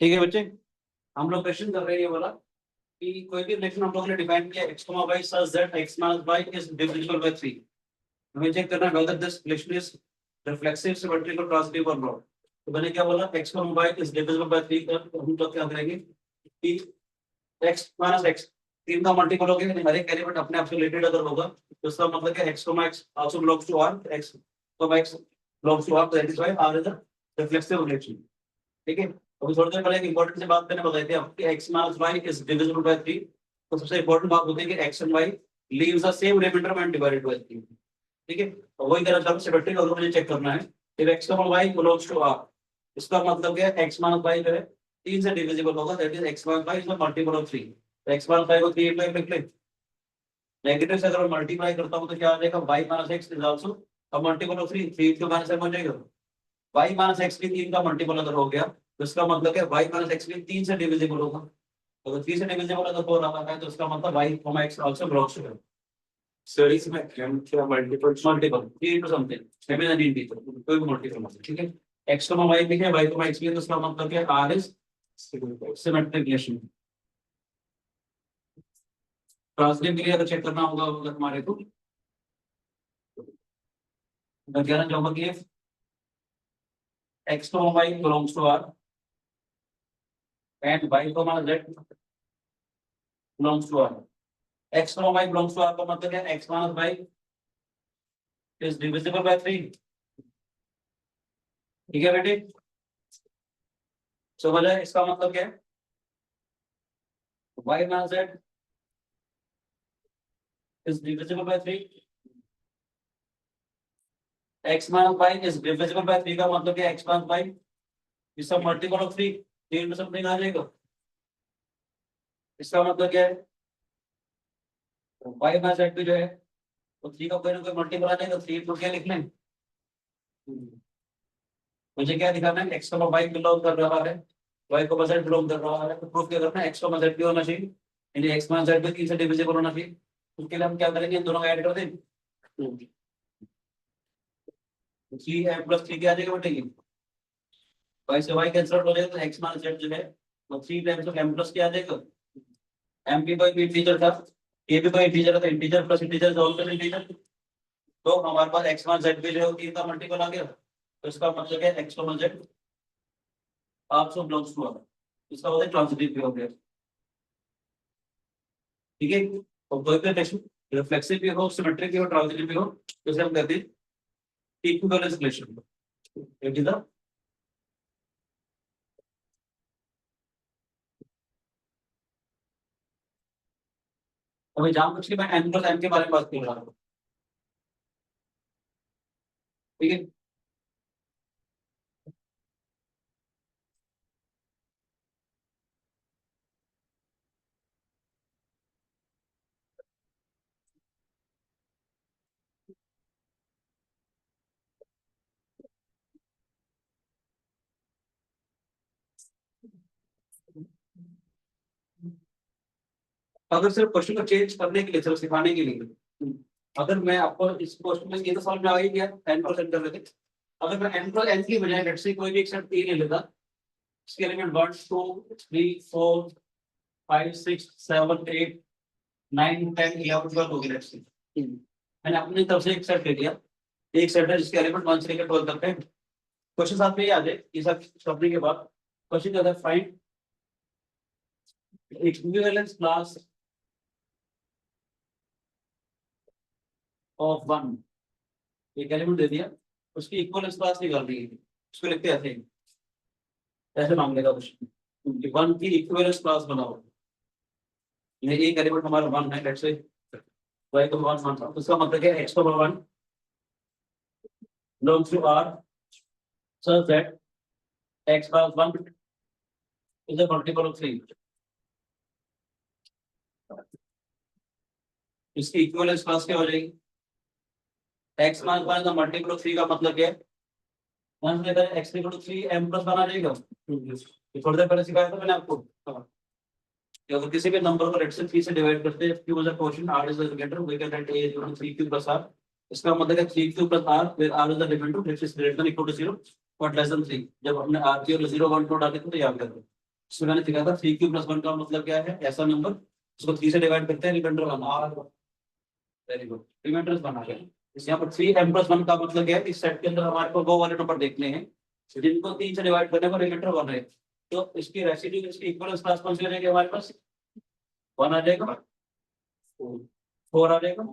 ठीक है बच्चे, हम लोग क्वेश्चन कर रहे हैं ये वाला कि कोई भी रिलेशन हम लोगों ने डिफाइन किया x, y such that x minus y is divisible by 3। हमें चेक करना है whether this relation is reflexive, symmetric और transitive or not। तो मैंने क्या बोला, x, y is divisible by 3 का तो हम लोग क्या करेंगे कि x minus x 3 का मल्टीपल हो गया, हर एक एलिमेंट अपने आप से रिलेटेड अगर होगा तो इसका मतलब क्या x, x also belongs to R, x, x belongs to R, that is why R is a reflexive relation। ठीक है, अभी थोड़ी देर पहले एक इंपॉर्टेंट सी बात मैंने बताई थी आपकी, x minus y is divisible by 3। तो सबसे इंपॉर्टेंट बात होती है कि x and y leaves the same remainder when divided by 3। ठीक है, तो वही तरह से सिमेट्रिक अगर मुझे चेक करना है if x and y belongs to R, इसका मतलब क्या है x minus y जो है 3 से डिविजिबल होगा, that is x minus y is a multiple of 3। तो x minus y को 3 में लिख ले, नेगेटिव से अगर मैं मल्टीप्लाई करता हूं तो क्या आ जाएगा, y minus x is also a multiple of 3, 3 to minus हो जाएगा। y minus x भी 3 का मल्टीपल अगर हो गया तो इसका मतलब है y minus x भी 3 से डिविजिबल होगा। अगर 3 से डिविजिबल है तो 4 आ रहा है, तो इसका मतलब y, x also belongs to है। स्टडीज में क्या multiple 3 into something, maybe an integer, कोई भी मल्टीपल मतलब, ठीक है। x, y लिखे, y, x भी, तो इसका मतलब क्या है, r is symmetric relation। Translate के लिए अगर चेक करना होगा अगर हमारे को मैं कहना चाहूंगा कि x, y belongs to R and y, z belongs to R। x, y belongs to R का मतलब क्या है, x minus y is divisible by 3। ठीक है बेटे, समझ आए, इसका मतलब क्या है, y minus z is divisible by 3, x minus y is divisible by 3 का मतलब क्या है, x minus y is a multiple of 3, 3 में समथिंग आ जाएगा। इसका मतलब क्या है, y minus z भी जो है तो 3 का कोई ना कोई मल्टीपल आ जाएगा, 3 को क्या लिख लें, मुझे क्या दिखाना है, x, y बिलोंग कर रहा है, y को z बिलोंग कर रहा है, तो प्रूफ क्या करना है, x, z भी होना चाहिए, यानी x, z भी 3 से डिविजिबल होना चाहिए। उसके लिए हम क्या करेंगे, इन दोनों का ऐड कर दें, 3 m plus 3 क्या आ जाएगा बेटे, y से y कैंसिल हो जाएगा तो x minus z जो है वो 3 टाइम्स ऑफ m प्लस क्या आ जाएगा, m भी कोई इंटीजर था, a भी कोई इंटीजर है, तो integer plus integer is also integer, तो हमारे पास x minus z भी जो है 3 का मल्टीपल आ गया, तो इसका मतलब है x, z also belongs to R, इसका मतलब ट्रांजिटिव भी हो गया। ठीक है, और कोई भी रिलेशन रिफ्लेक्सिव भी हो, सिमेट्रिक भी हो, ट्रांजिटिव भी हो, तो इसे हम कहते हैं equivalence relation. It is the अभी जान बूझ के मैं n plus m के बारे में बात कर रहा हूँ। ठीक है, अगर सिर्फ क्वेश्चन को चेंज करने के लिए, सिर्फ सिखाने के लिए, अगर मैं आपको इस क्वेश्चन में ये तो समझ में आ ही गया, n plus n कर लेते, अगर मैं n plus n की बजाय लेट्स से कोई भी एक सेट 3 ले लेता, इसके एलिमेंट 1 2 3 4 5 6 7 8 9 10 11 12 हो गए, लेट्स से मैंने अपनी तरफ से एक सेट ले लिया, एक सेट है जिसके एलिमेंट 1 से लेकर 12 तक है। क्वेश्चन साथ में ही आ जाए, ये सब करने के बाद क्वेश्चन क्या था, फाइंड इक्विवेलेंस क्लास ऑफ 1, एक एलिमेंट दे दिया, उसकी इक्विवेलेंस क्लास निकाल दी है, उसको लिखते हैं ऐसे मांगने का क्वेश्चन, 1 की इक्विवेलेंस क्लास बनाओ, ये एक एलिमेंट हमारा 1 है, लेट्स से y को 1 मानता हूं, तो इसका मतलब है x को 1 belongs to R such that x plus 1 is a multiple of 3। इसकी इक्विवेलेंस क्लास क्या हो जाएगी, x minus 1 का मल्टीपल ऑफ 3 का मतलब क्या है, 1 से लेकर x equal to 3 m plus 1 आ जाएगा। ये थोड़ी देर पहले सिखाया था मैंने आपको, कि अगर किसी भी नंबर को लेट से 3 से डिवाइड करते हैं, q is a quotient, r is the remainder, we can write a is equal to 3q plus r, इसका मतलब है 3q plus r where r is the remainder which is greater than equal to 0 but less than 3। जब हमने r की और 0 1 2 डाले थे तो याद कर लो, इसमें मैंने दिखा था 3q + 1 का मतलब क्या है, ऐसा नंबर उसको 3 से डिवाइड करते हैं, रिमाइंडर बना। वेरी गुड, रिमाइंडर्स बना गया। इस यहाँ पर 3m + 1 का मतलब क्या है, इस सेट के अंदर हमारे को वो वाले नंबर देखने हैं जिनको 3 से डिवाइड करने पर रिमाइंडर बन रहे हैं। तो इसकी रेसिड्यू, इसकी इक्वलेंस क्लास कौन सी हो जाएगी हमारे पास? 1 आ जाएगा, 4 आ जाएगा,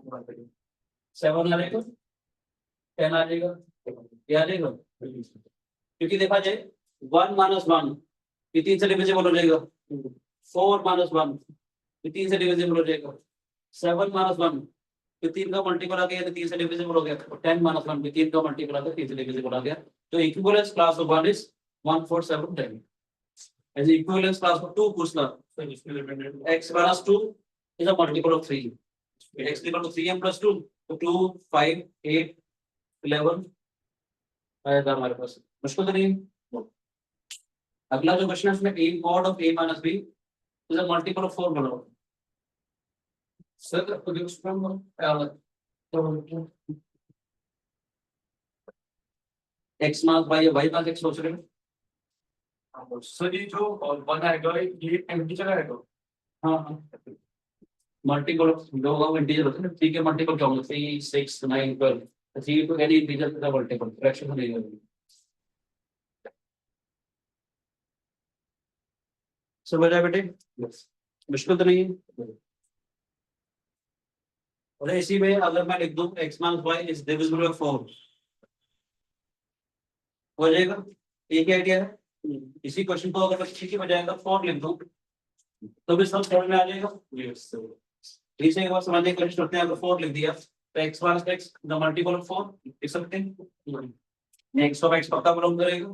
7 आ जाएगा, 10 आ जाएगा, ये आ जाएगा। क्योंकि देखा जाए 1 - 1 ये 3 से डिविजिबल हो जाएगा, 4 - 1 ये 3 से डिविजिबल हो जाएगा, 7 - 1 ये 3 का मल्टीपल आ गया तो 3 से डिविजिबल हो गया, 10 - 1 ये 3 का मल्टीपल आ गया, 3 से डिविजिबल आ गया। तो equivalence class of 1 is 1 4 7 10। as equivalence class of 2 पूछना, x - 2 is a multiple of 3, x equal to 3m + 2, तो 2 5 8 11 आएगा हमारे पास। मुश्किल तो नहीं। अगला जो क्वेश्चन है उसमें a mod of a - b is a multiple of 4 बनाओ। सर x मास y y मास x सोच रहे हो? सर ये जो 1 आएगा ये इंटीजर आएगा। हाँ हाँ, मल्टीपल ऑफ दो इंटीजर होते हैं ना, 3 के मल्टीपल क्या होंगे, 3 6 9 12, 3 तो एनी इंटीजर का मल्टीपल, फ्रैक्शन नहीं होगी। समझ आया बेटे? मुश्किल तो नहीं है। और इसी में अगर मैं लिख दूं x - y is divisible by 4 हो जाएगा, एक आइडिया है। इसी क्वेश्चन को अगर मैं किसी की बजाय अगर 4 लिख दूं तो भी सब समझ में आ जाएगा। Yes sir. इसे एक बार समझने की कोशिश करते हैं। अगर 4 लिख दिया तो x - x the multiple of 4 लिख सकते हैं। x को x पक्का बिलोंग करेगा,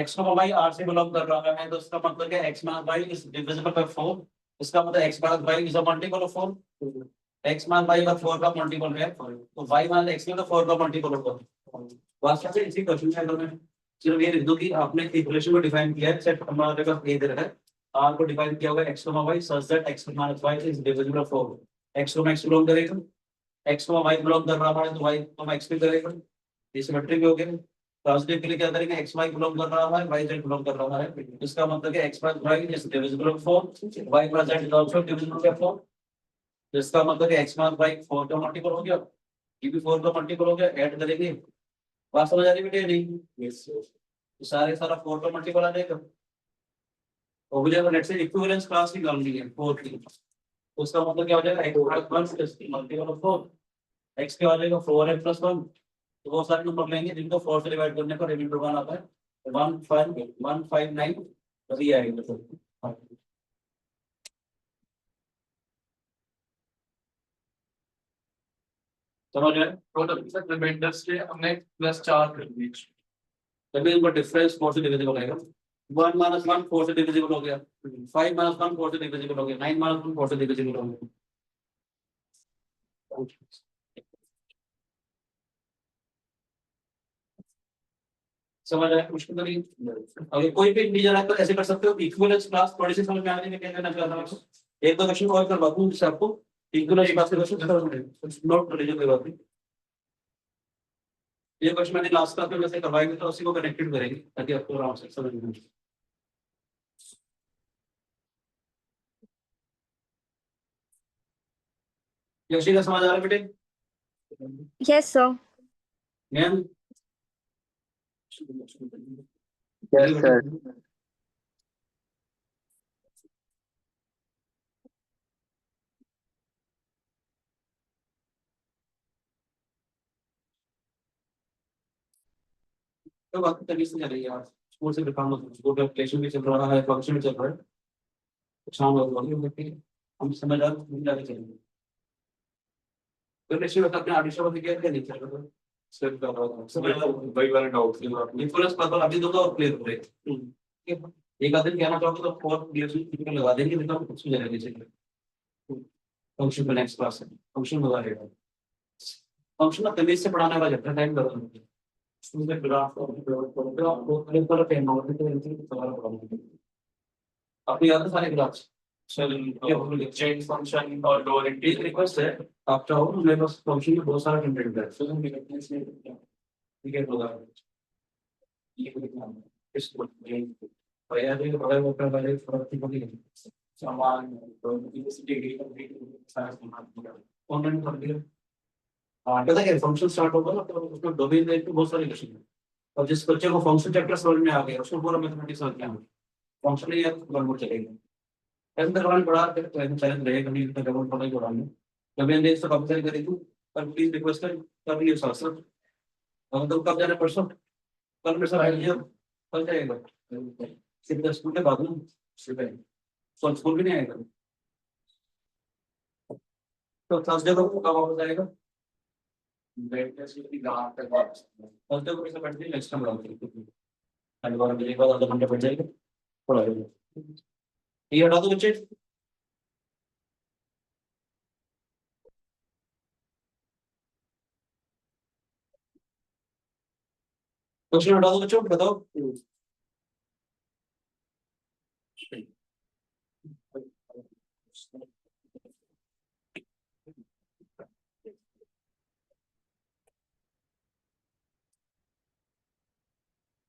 x को y r से बिलोंग कर रहा है तो इसका मतलब क्या है, x - y is divisible by 4। इसका मतलब x - y is a multiple of 4। x - y का 4 का मल्टीपल है तो y - x में तो 4 का मल्टीपल होगा। वास्तव में इसी क्वेश्चन में अगर मैं सिर्फ ये लिख दूं कि आपने इक्वेशन को डिफाइन किया है, सेट हमारे पास a दे रखा है, r को डिफाइन किया हुआ है x, y such that x - y is divisible by 4। x को x बिलोंग करेगा, x को y बिलोंग कर रहा है तो y को x भी करेगा। ये सिमेट्रिक हो गया। पॉजिटिव के लिए क्या करेंगे, x y बिलोंग कर रहा है, y z बिलोंग कर रहा है, इसका मतलब है x - y is divisible by 4, y - z is also divisible by 4। जिसका मतलब है x - y 4 का मल्टीपल हो गया, ये भी 4 का मल्टीपल हो गया, ऐड करेंगे। बात समझ आ रही बेटे? नहीं, यस सर। तो सारे सारा 4 का मल्टीपल आ जाएगा। और मुझे अगर लेट्स से इक्विवेलेंस क्लास निकालनी है 4 की, तो उसका मतलब क्या हो जाएगा, x + 1 मल्टीपल ऑफ 4, x क्या हो जाएगा 4m + 1। तो वो सारे नंबर लेंगे जिनको 4 से डिवाइड करने पर रिमाइंडर 1 आता है, 1 5 1 5 9 बस ये आएगा। समझ आए? टोटल सर रिमाइंडर्स के हमने +4 कर दिए। तभी इनका डिफरेंस 4 से डिविजिबल आएगा। 1 - 1 4 से डिविजिबल हो गया, 5 - 1 4 से डिविजिबल हो गया, 9 - 1 4 से डिविजिबल हो गया। समझ आया? मुश्किल तो नहीं। अगर कोई भी इंटीजर है तो ऐसे कर सकते हो। इक्विवेलेंस क्लास थोड़ी सी समझ में आने में क्या करना चाहता हूं, एक दो क्वेश्चन और करवा दूं जिससे आपको इक्विवेलेंस क्लास के क्वेश्चन नोट कर लीजिए, कोई बात नहीं। ये क्वेश्चन मैंने लास्ट क्लास में जैसे करवाएंगे तो उसी को कनेक्टेड करेंगे ताकि आपको आराम से समझ में आए। यशी का समझ आ रहा है बेटे? Yes, sir. Ma'am Yes, sir. तो बात तभी से चल रही है यार, स्कूल से काम स्कूल एप्लीकेशन भी चल रहा है, फंक्शन भी चल रहा है, शाम हो हम समझ आ रहे चलेंगे। तो निश्चित अपने आदिशा को क्या क्या नहीं चल रहा है, स्टेप कर रहा था सब वही वाला डाउट थी इन्फ्लुएंस पर अभी दूंगा और क्लियर हो रहे। एक आदमी कहना चाहोगे तो फोर्थ क्लियर लगा देंगे, देखो कुछ भी जाएगा नीचे। फंक्शन का नेक्स्ट क्लास है, फंक्शन लगा देगा। फंक्शन ना तमीज से पढ़ाने वाला चैप्टर टाइम लगा देंगे। उसमें ग्राफ पर पेन होगा तो इनसे सवाल पढ़ाऊंगा। आपको याद है सारे ग्राफ्स? चेन फंक्शन और लोअर एक इंटीजर। रिक्वेस्ट है, आप चाहो मेरे पास फंक्शन में बहुत सारा कंटेंट है, फिर हम ठीक है होगा। ये इसको और यार ये बड़ा वो कर वाले प्रॉपर्टी को भी सामान तो डिग्री कंप्लीट सारा सामान ऑनलाइन कर दिया। हाँ पता है फंक्शन स्टार्ट होगा ना तो उसमें डोमेन में बहुत सारे क्वेश्चन है और जिस बच्चे को फंक्शन चैप्टर समझ में आ गया उसको पूरा मैथमेटिक्स समझ में आ गया फंक्शन ही गड़बड़ चलेगा ऐसे करवाने पड़ा तो ऐसे चैलेंज रहेगा नहीं तो डबल पढ़ाई कराने जब मैंने इसको कंपेयर करेगी पर प्लीज रिक्वेस्ट कर लिए साथ साथ अगर तो कब जाना परसों कल मेरे साथ आइए कल जाएगा सिर्फ स्कूल के बाद में सुबह तो स्कूल भी नहीं आएगा तो थर्सडे को कब वापस आएगा वेटनेस की गांव तक वापस थर्सडे को कैसे बैठते हैं नेक्स्ट टाइम लगाते हैं अगले बार मिलेगा बाद आधा घंटा बैठ जाएगा थोड़ा ये हटा दो बच्चे क्वेश्चन हटा दो बच्चों बताओ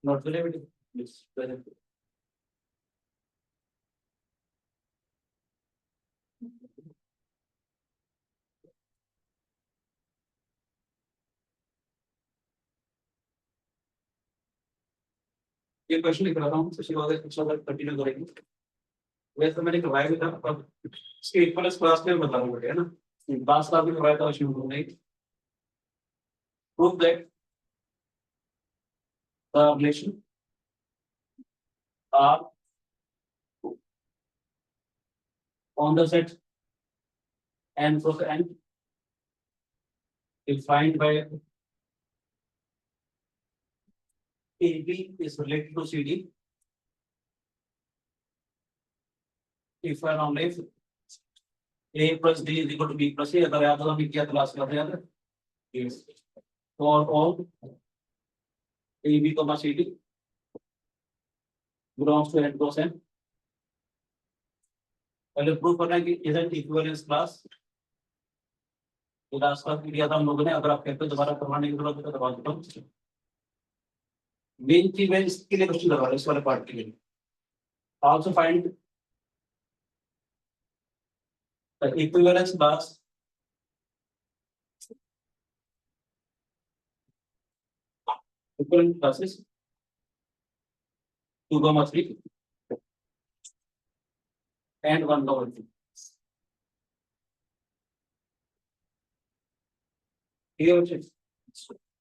नॉट रिलेटेड प्लीज ये क्वेश्चन लिख रहा हूँ उसके बाद कुछ और कंटिन्यू करेंगे वैसे मैंने करवाया भी था अब इसके इक्वल क्लास में बता रहा हूँ है ना क्लास का भी करवाया था शुरू में prove that the relation are on the set n plus n defined by AB is related to CD if and only if A plus D is equal to B plus C अगर याद हो तो क्या class कर रहे हैं yes for all AB comma CD belongs to n plus n पहले prove करना है कि isn't equivalence class ये लास्ट क्लास किया था हम लोगों ने अगर आप कहते हो दोबारा करवाने की जरूरत है तो दबा देता हूँ मेन चीज मैं इसके लिए क्वेश्चन लगा रहा हूँ इस वाले पार्ट के लिए also find the equivalence class equivalent classes 2,3 and 1,2 ठीक है बच्चे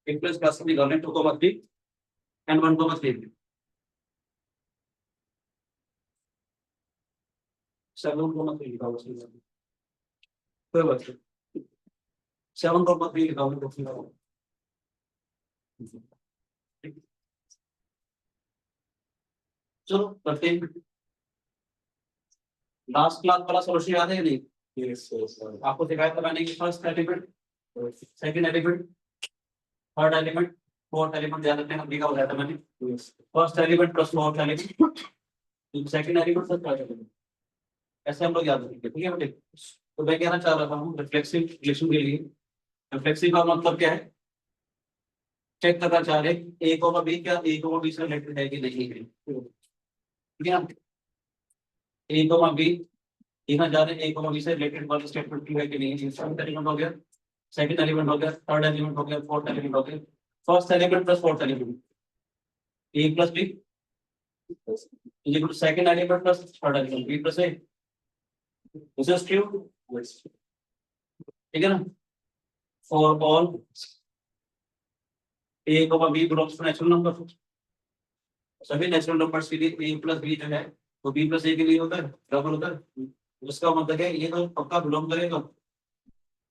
इक्विवेलेंस क्लास की गवर्नमेंट 2,3 and 1,3 7,3 लिखा हुआ है कोई बात नहीं 7,3 लिखा हुआ है चलो करते हैं लास्ट क्लास वाला सॉल्यूशन याद है या नहीं यस सर आपको सिखाया था मैंने कि first element second element third element fourth element याद रखने का तरीका बताया था मैंने first element plus fourth element second element plus third element ऐसे हम लोग याद रखेंगे ठीक है बेटे तो मैं कहना चाह रहा हूँ रिफ्लेक्सिव रिलेशन के लिए रिफ्लेक्सिव का मतलब क्या है चेक करना चाह रहे ए कोमा बी क्या ए कोमा बी से रिलेटेड है कि नहीं है ठीक है ए कोमा बी यहाँ जा रहे हैं ए कोमा बी से रिलेटेड वाला स्टेटमेंट है कि नहीं है फर्स्ट एलिमेंट हो गया सेकंड एलिमेंट हो गया थर्ड एलिमेंट हो गया फोर्थ एलिमेंट हो गया first element plus fourth element A plus B is equal to second element plus third element b plus a this is true ठीक है ना for all a comma b belongs to natural number सभी natural numbers के लिए a plus b जो है तो b plus a के लिए होता है बराबर होता है उसका मतलब है ये तो पक्का बिलोंग करेगा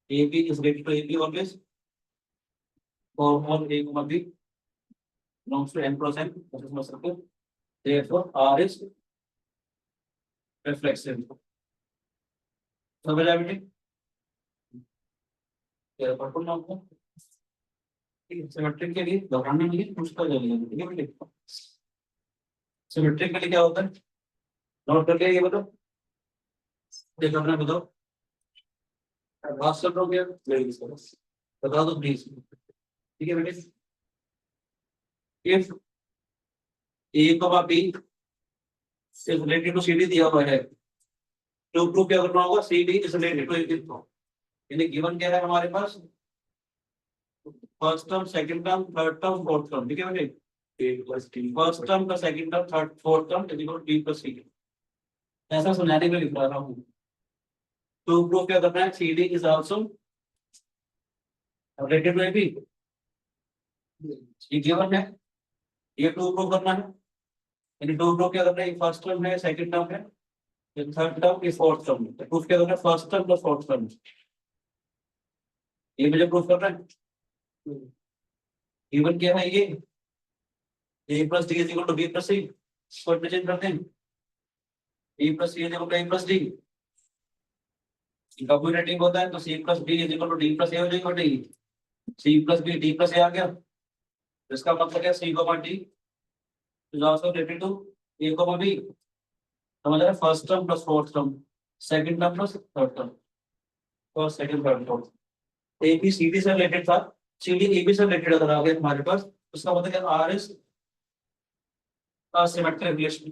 a b is related to a b always for all a comma b belongs to n plus n this is my circle therefore r is reflexive समझ आया बेटे ये पढ़ो ना आपको सिमेट्रिक के लिए घबराना नहीं है पूछता जाइए ठीक है बेटे सिमेट्रिक के लिए क्या होता है नोट कर लिया ये बताओ देखो अपना बताओ बात कर रहे हो क्या बता दो प्लीज ठीक है बेटे if a comma b is related to CD दिया हुआ है, तो प्रूफ क्या करना होगा, CD is related to input. यानी गिवन क्या है हमारे पास, first term, second term, third term, fourth term, ठीक है बेटे, फर्स्ट टर्म का second term, third fourth term is equal to D plus C। ऐसा सुनाने में लिख रहा हूँ। तो प्रूफ क्या करना है, CD is also related to AB, ये गिवन है, ये टू प्रूफ करना है। यानी टू प्रूफ क्या करना है, फर्स्ट टर्म है, सेकंड टर्म है, थर्ड टर्म की फोर्थ टर्म, तो प्रूफ क्या करना है, first term plus fourth term, ये मुझे प्रूफ करना है। गिवन क्या है, ये A plus D is equal to B plus C, इसको रिप्रेजेंट करते हैं, B plus C is equal to A plus D, commutative होता है तो C plus B is equal to D plus A हो जाएगा बेटे, C plus B D plus A आ गया, इसका मतलब है C को D is also related to A को B, समझ रहे, first term plus fourth term, second term plus third term, first second third fourth, A B C D से रिलेटेड था, सी डी ए बी से related अगर आ गया हमारे पास, उसका मतलब क्या, आर इज सिमेट्रिक रिलेशन।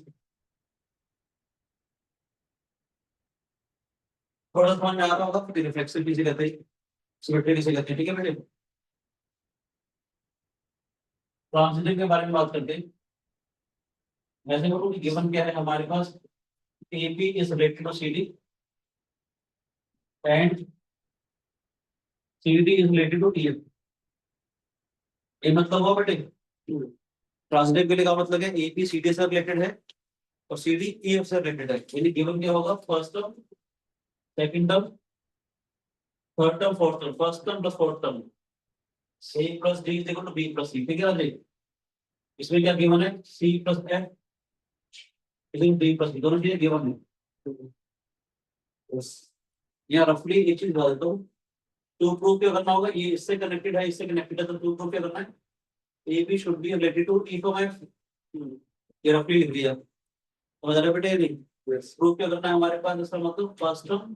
थोड़ा समझ में आ रहा होगा, फिर रिफ्लेक्सिव किसे कहते हैं, सिमेट्रिक किसे कहते हैं, ठीक है बेटे। ट्रांजिटिव के बारे में बात करते हैं। वैसे बोलूं कि गिवन क्या है हमारे पास, A B is related to C D and C D is related to T F, ये मतलब हुआ बेटे। ट्रांजिटिव के लिए का मतलब है ए बी सी डी से रिलेटेड है और सी डी ई एफ से रिलेटेड है, यानी गिवन क्या होगा, first term, second term, third term, fourth term, first term plus fourth term, A plus D is equal to B plus C, ठीक है राजे। इसमें क्या गिवन है, C plus F is equal to D plus C, दोनों चीजें given है। यहाँ रफली एक चीज बता देता हूँ, टू प्रूफ क्या करना होगा, ये इससे कनेक्टेड है, इससे कनेक्टेड है, तो टू प्रूफ क्या करना है, A B should be related to E comma F, ये रफली लिख दिया, समझ रहे बेटे, नहीं प्रूफ क्या करना है हमारे पास, इसका मतलब first term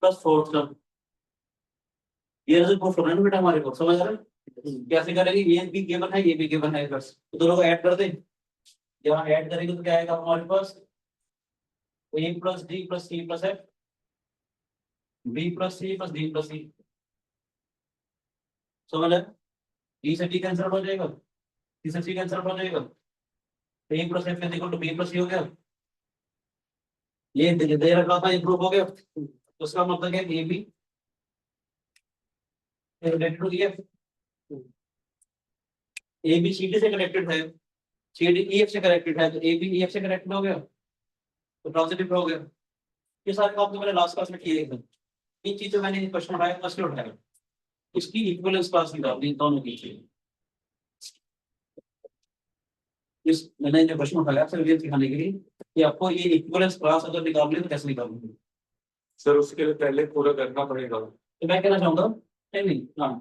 plus fourth term, ये प्रूफ करना है ना बेटा हमारे को, समझ रहे, कैसे करेंगे, ये भी गिवन है, ये भी गिवन है, बस तो दोनों को ऐड कर दें, यहाँ ऐड करेंगे तो क्या आएगा हमारे पास, A plus D plus C plus F, B plus C plus D plus C, समझ रहे, ई से डी कैंसिल हो जाएगा, सी से सी कैंसिल हो जाएगा, A plus F is equal to B plus C हो गया, ये दे रखा था, ये प्रूफ हो गया, उसका मतलब है A B related to E F, A B C D से कनेक्टेड है, सी डी ई एफ से कनेक्टेड है, तो ए बी ई एफ से कनेक्टेड हो गया, तो ट्रांजिटिव हो गया। ये सारे काम तो मैंने लास्ट क्लास में किए थे, इन चीजों मैंने क्वेश्चन उठाया, क्वेश्चन उठाया, इसकी इक्विवेलेंस क्लास निकालनी दोनों की चीजें, इस मैंने जो क्वेश्चन उठाया सिर्फ ये दिखाने के लिए कि आपको ये इक्विवेलेंस क्लास अगर निकालनी है तो कैसे निकालनी, सर उसके लिए पहले पूरा करना पड़ेगा। तो मैं कहना चाहूंगा नहीं, हाँ,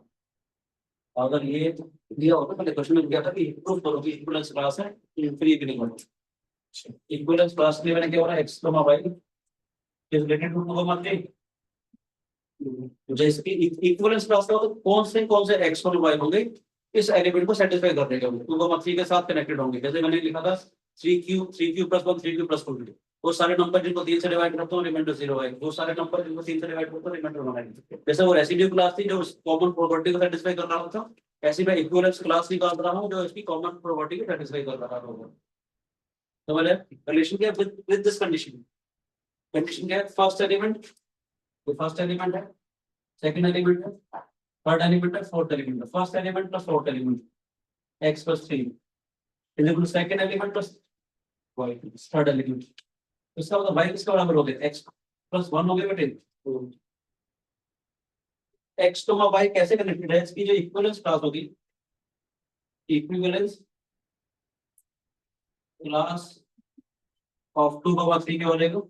अगर ये दिया होता पहले क्वेश्चन में दिया था कि प्रूफ करो कि इक्विवेलेंस क्लास है, फिर ये भी नहीं करो, इक्विवेलेंस क्लास में मैंने क्या बोला, X comma Y is related to 2 comma 3, जैसे कि इक्विवेलेंस क्लास का तो कौन से एक्स और वाई होंगे इस एलिमेंट को सेटिस्फाई कर देगा, 2,3 के साथ कनेक्टेड होंगे, जैसे मैंने लिखा था 3q प्लस 1 3q प्लस 4, वो सारे नंबर जिनको 3 से डिवाइड करता हूँ रिमाइंडर 0 है, वो सारे नंबर जिनको 3 से डिवाइड करता हूँ रिमाइंडर 1 है। जैसे वो रेसिड्यू क्लास थी जो कॉमन प्रॉपर्टी को सेटिस्फाई कर रहा था, ऐसे मैं इक्विवेलेंस क्लास निकाल रहा हूँ जो इसकी कॉमन प्रॉपर्टी को सेटिस्फाई कर रहा होगा, तो मैंने रिलेशन क्या विद दिस कंडीशन, कंडीशन क्या है, फर्स्ट एलिमेंट, तो फर्स्ट एलिमेंट है, सेकंड एलिमेंट है, थर्ड एलिमेंट है, फोर्थ एलिमेंट है, first element plus fourth element x plus 3 is equal to second element plus y third element, इसका मतलब y किसके बराबर हो गया, x प्लस 1 हो गया बेटे, तो x तो y कैसे कनेक्टेड है, इसकी जो इक्विवेलेंस क्लास होगी, इक्विवेलेंस क्लास ऑफ 2 का 3 क्या हो जाएगा,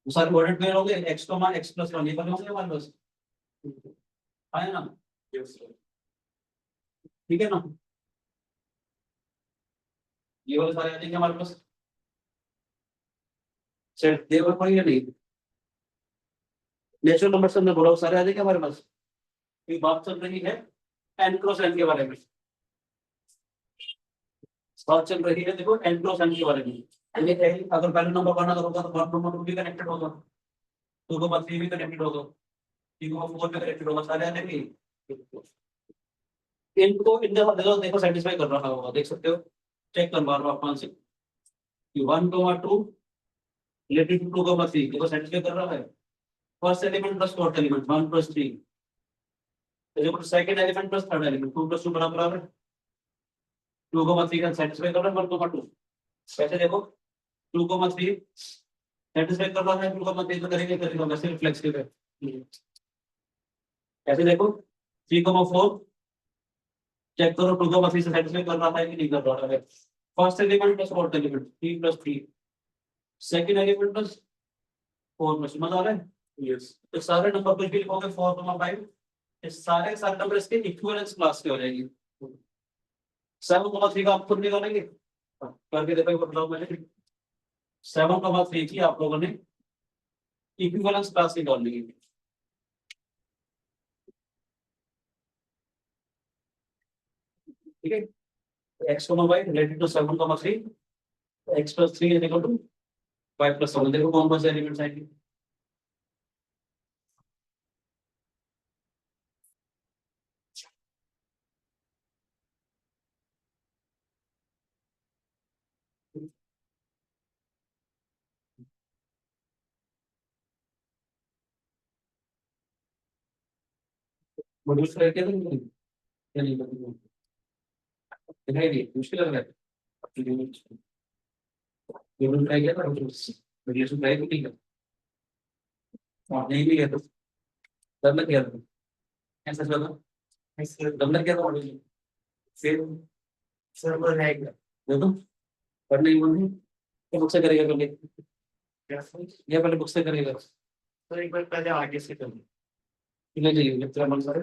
सारे वर्डेड पेयर होंगे, x प्लस 1 ये बने होंगे हमारे पास, आया ना, ठीक है ना, ये वाले सारे आ जाएंगे हमारे पास, सेट दे और कोई नहीं, नेचुरल नंबर से हमने बोला वो सारे आ जाएंगे हमारे पास। ये बात चल रही है n क्रॉस n के बारे में, बात चल रही है देखो n क्रॉस n के बारे में। यानी अगर पहले नंबर वन अगर होगा तो वन नंबर टू भी कनेक्टेड होगा, टू को थ्री भी कनेक्टेड होगा, थ्री को फोर भी कनेक्टेड होगा, सारे आने भी इनको इन देखो देखो सेटिस्फाई कर रहा होगा, देख सकते हो, चेक करवा रहा हूँ आप से कि 1 2 रिलेटेड टू 2 3 देखो सेटिस्फाई कर रहा है। First element plus fourth element 1 plus 3, देखो second element plus third element 2 plus 2 बराबर है 2 3 का सेटिस्फाई कर रहा है 1 2। कैसे देखो 2 3 सेटिस्फाई कर रहा है 2 3 तो करेंगे करेंगे वैसे रिफ्लेक्सिव है। कैसे देखो 3 4 चेक करो 2 3 से सेटिस्फाई कर रहा है कि नहीं कर रहा है। First element plus fourth element 3 plus 3, second element plus 4 plus, मजा आ रहा है। यस, तो सारे नंबर कुछ भी लिखोगे 4 5 ये सारे सारे नंबर इसके इक्विवेलेंस क्लास के हो जाएंगे। 7 3 का आप खुद निकालेंगे, करके देखो बताओ मैंने 7 3 की आप लोगों ने इक्विवेलेंस क्लास निकाल ली। ठीक है, x y related to 7 3, x plus 3 is equal to 5 plus 7, देखो कौन कौन से एलिमेंट्स आएंगे। मॉड्यूल्स करके तो नहीं या नहीं करते, दिखाई नहीं मुश्किल लग रहा है। यूनिट ट्राई किया था रिलेशन ट्राई भी नहीं किया और नहीं भी किया तो तब लग गया था ऐसा चला ऐसे तब लग गया था मॉड्यूल फिर सर्वर है देखो पढ़ने ही मन नहीं तो बुक से करेगा पहले, ये पहले बुक से करेगा तो एक बार पहले आगे से कर ले जाइए जब तेरा मन करे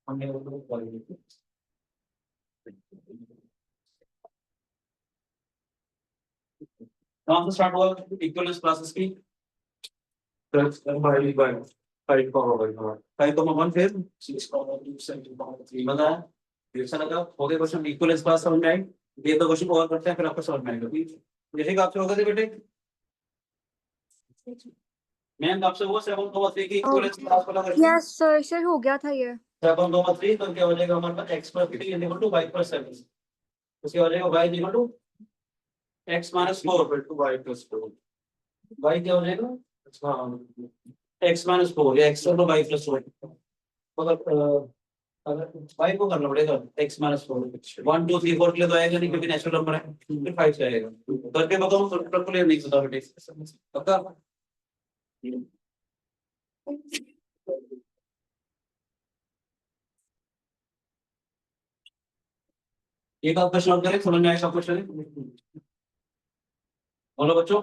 हमने वो कॉलेज कहाँ से स्टार्ट हुआ इक्विवेलेंस क्लासेस की। 5,1 फिर 6,2 7,3 बता है। ऐसा लगा हो गया क्वेश्चन इक्विवेलेंस क्लास समझ में आई। ये तो क्वेश्चन और करते हैं फिर आपको समझ में आएगा। जैसे कि आपसे होगा थे बेटे मैम आपसे वो 7,3 की इक्विवेलेंस क्लास वाला क्वेश्चन। यस सर, सर हो गया था ये। 7,3 तो क्या हो जाएगा हमारे पास x plus 3 equal to y plus 7, उसके हो जाएगा y equal to x minus 4 to y plus 4, y क्या हो जाएगा x minus 4 या x to y plus 4, अगर y को करना पड़ेगा x minus 4 1 2 3 4 के लिए तो आएगा नहीं क्योंकि नेचुरल नंबर है फिर 5 से आएगा करके बताओ कैलकुलेट नहीं होता बेटे पक्का। एक आप क्वेश्चन और करें समझ में आएगा क्वेश्चन बोलो बच्चों।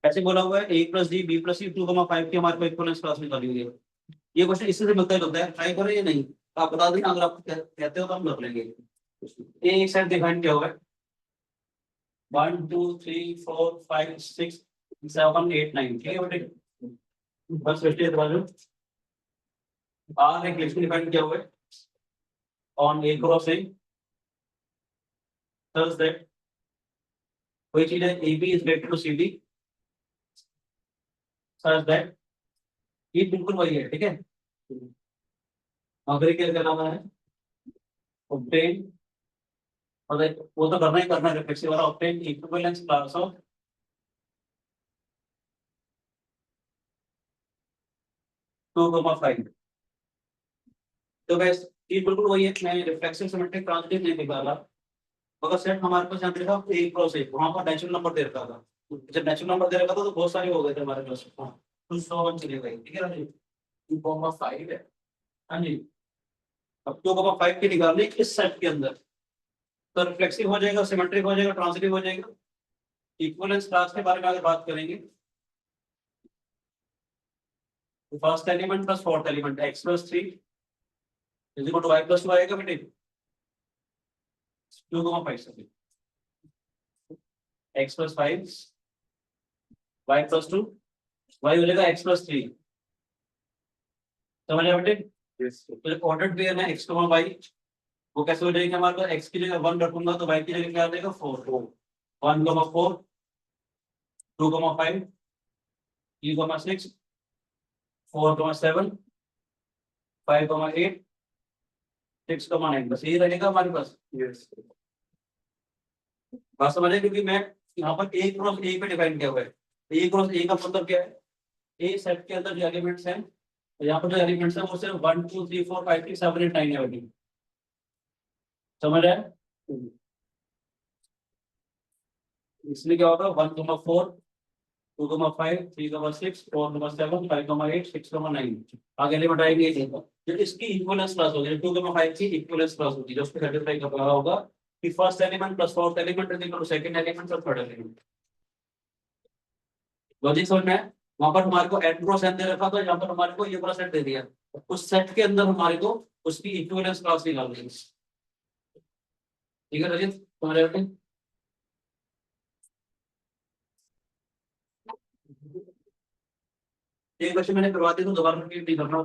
ऐसे बोला हुआ है a plus D B plus C 2,5 की हमारे को इक्विवेलेंस क्लास निकाली हुई है। ये क्वेश्चन इससे से मिलता जुलता है, ट्राई करें या नहीं आप बता देना, अगर आप कहते हो तो हम कर लेंगे। एक साइड डिफाइन किया हुआ है 1 2 3 4 5 6 7 8 9 ठीक है बेटे बस वेस्टेज बाजू आर एक लिस्ट डिफाइन किया हुआ है on A cross A such that कोई चीज है A B is related to C D such that ये बिल्कुल वही है ठीक है। अगर क्या करना है ऑब्टेन और वो तो करना है रिफ्लेक्सिव वाला ऑब्टेन इक्विवेलेंस क्लास ऑफ 2,5 तो बस ये बिल्कुल वही है। मैं रिफ्लेक्सिव सिमेट्रिक ट्रांजिटिव नहीं निकाला मगर सेट हमारे पास यहाँ पे था ए क्रॉस ए वहां पर नेचुरल नंबर दे रखा था, जब नेचुरल नंबर दे रखा था तो बहुत सारे हो गए थे हमारे पास कुछ 100 चले गए ठीक है राजीव 2,5 है। हाँ जी अब 2,5 की निकालनी इस सेट के अंदर तो रिफ्लेक्सिव हो जाएगा सिमेट्रिक हो जाएगा ट्रांजिटिव हो जाएगा। इक्विवेलेंस क्लास के बारे में अगर बात करेंगे तो first element plus fourth element x plus 3 is equal to y plus 2 आएगा बेटे 2,5 से x plus 5 y plus 2 y हो जाएगा x plus 3 समझ आया बेटे? Yes. तो ऑर्डर्ड पेयर में x, y वो कैसे हो जाएगा हमारे पास? x की जगह 1 रखूंगा तो y की जगह क्या आ जाएगा? 4 1, 4 2, 5 3, 6 4, 7 5, 8 6, 9 बस यही रहेगा हमारे पास। Yes. बात समझ आए? क्योंकि मैं यहाँ पर a क्रॉस a पे डिफाइन किया हुआ है। a क्रॉस a का मतलब क्या है? a सेट के अंदर जो एलिमेंट्स हैं, तो यहाँ पर जो एलिमेंट्स हैं वो सिर्फ 1 2 3 4 5 6 7 8 9 है बेटी। समझ आया? इसलिए क्या होगा? 1, 4 2, 5 3, 6 4, 7 5, 8 6, 9 आगे एलिमेंट आएंगे ये देखो। जो इसकी इक्विवेलेंस क्लास होगी, 2, 5 की इक्विवेलेंस क्लास होगी, जो उसको सेटिस्फाई कर रहा होगा कि first element plus fourth element is equal to second element plus third element. Logic समझ में है? वहां पर हमारे को n क्रॉस n दे रखा था, यहाँ पर हमारे को ये पूरा सेट दे दिया। उस सेट के अंदर हमारे को उसकी इक्विवेलेंस क्लास निकालनी है। ठीक है रजित, तुम्हारे बेटे? एक क्वेश्चन मैंने करवा दिया तो दोबारा रिपीट नहीं करना।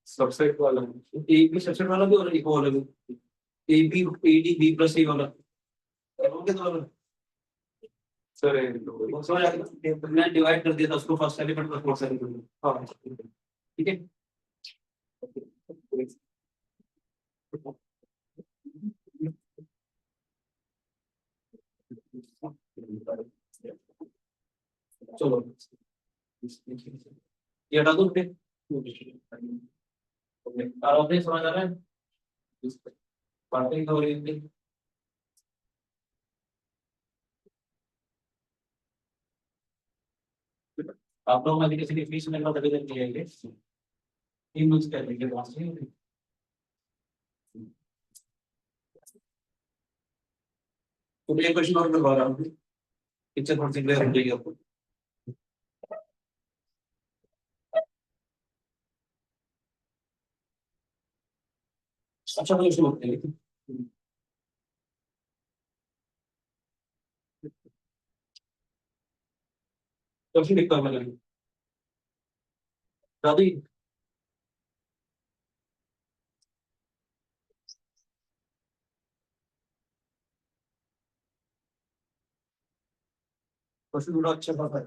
Subset वाला. ए बी सबसेट वाला भी और एक वाला भी, A B A D B plus A वाला करोगे तो Sir, वो समझ आ गया? मैंने डिवाइड कर दिया था उसको first element plus fourth element. हाँ ठीक है। चलो ये हटा दो फिर। और आपने समझ आ रहा है? बातें हो रही थी। आप लोग में किसी की फीस में आवेदन किए हैं 3 मंथ कर देंगे वहां से। तो एक क्वेश्चन और करवा रहा हूँ, पिक्चर थोड़ी सी क्लियर हो जाएगी आपको। अच्छा क्वेश्चन होते हैं। क्वेश्चन लिखता हूँ मैं दादी। क्वेश्चन थोड़ा अच्छा पता है।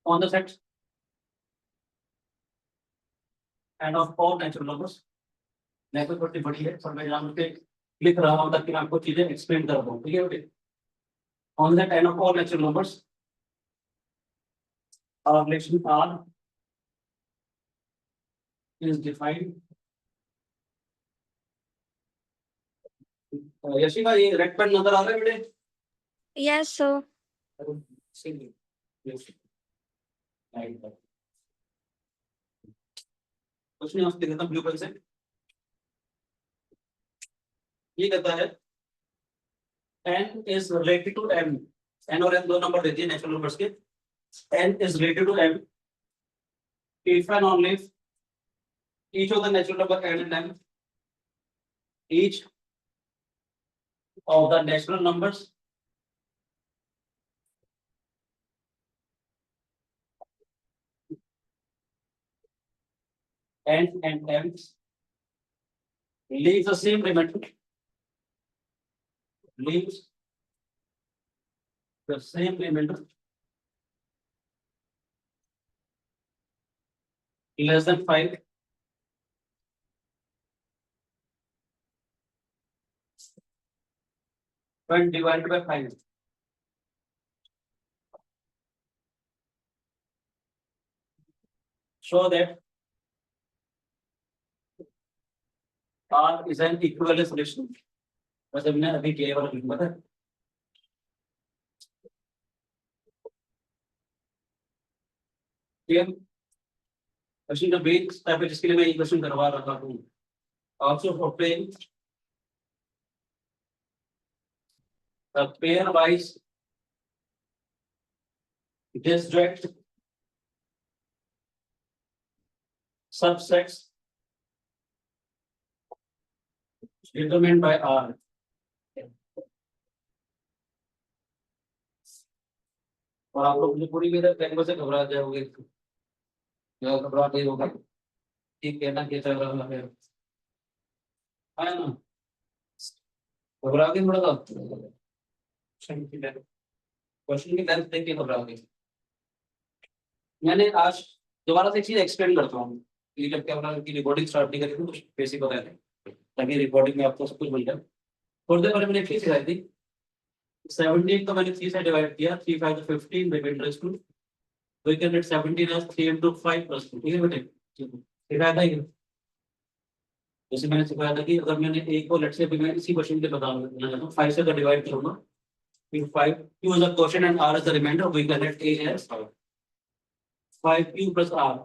On the set end of all natural numbers, natural थोड़ी बड़ी है पर मैं जान के लिख रहा हूँ ताकि मैं आपको चीजें एक्सप्लेन कर पाऊँ। ठीक है बेटे? On the end of all natural numbers our relation R is defined। Yashika ये रेड पेन नजर आ रहा है बेटे? Yes, sir. कुछ नहीं उसके देता ब्लू पेन से। ये कहता है n is related to m, n और m दो नंबर देती है नेचुरल नंबर्स के। n is related to m if and only if each of the natural number n and m, each of the natural numbers n and m leaves the same remainder, leaves the same remainder less than 5 when divided by 5, show that R is an equivalence relation। वैसे मैंने अभी किया वाला लिखा था। ठीक है? Question का बेस टाइप है जिसके लिए मैं ये क्वेश्चन करवा रहा हूँ। Also obtain a pairwise disjoint subsets determined by R. और आप लोग मुझे पूरी भी तरीके से घबरा जाओगे, घबरा नहीं होगा, ठीक है ना, क्या चल रहा है ना, घबरा के थोड़ा सा क्वेश्चन की लेंथ देख के घबरा गए। मैंने आज दोबारा से एक चीज एक्सप्लेन करता हूँ, ये जब कैमरा की रिकॉर्डिंग स्टार्ट नहीं करी थी कुछ बेसिक बता दें ताकि रिकॉर्डिंग में आपको सब कुछ मिल जाए। थोड़ी देर पहले मैंने एक चीज सिखाई थी, 17 को मैंने 3 से डिवाइड किया, 3 5 15 रिमाइंडर इज 2, तो you can write 17 as 3 into 5 plus 2, ठीक है बेटे, सिखाया था ये। जैसे मैंने सिखाया था कि अगर मैंने a को लेट्स से मैं इसी क्वेश्चन के बता रहा हूं 5 से अगर डिवाइड करूंगा, फिर 5 q is the quotient and r is the remainder, we can write a as 5q plus r,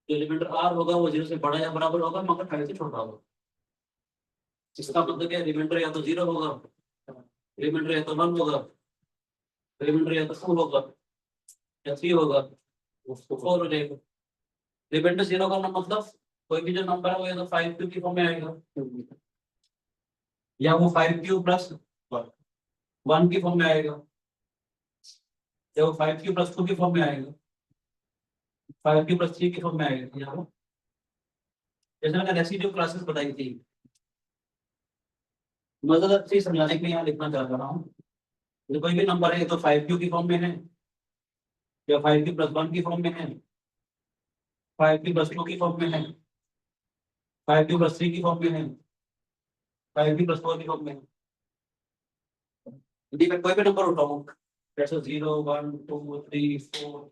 जो रिमाइंडर r होगा वो 0 से बड़ा या बराबर होगा मगर 5 से छोटा होगा। इसका मतलब क्या, रिमाइंडर या तो 0 होगा, रिमाइंडर या तो 1 होगा, रिमाइंडर या तो 2 होगा या 3 होगा, उसको 4 हो जाएगा। रिमाइंडर 0 का मतलब कोई भी जो नंबर है वो या तो 5q की फॉर्म में आएगा या वो 5q प्लस 1 की फॉर्म में आएगा या वो 5q प्लस 2 की फॉर्म में आएगा, 5q प्लस 3 की फॉर्म में आएगा। या वो जैसे मैंने रेसिड्यू क्लासेस बताई थी, मज़ेदार चीज समझाने के लिए यहाँ लिखना चाह रहा हूँ, तो कोई भी नंबर है तो 5q की फॉर्म में है या 5q प्लस 1 की फॉर्म में है, 5q प्लस 2 की फॉर्म में है, 5q प्लस 3 की फॉर्म में है, 5q प्लस 4 की फॉर्म में है। यदि मैं कोई भी नंबर उठाऊं, जैसे 0 1 2 3 4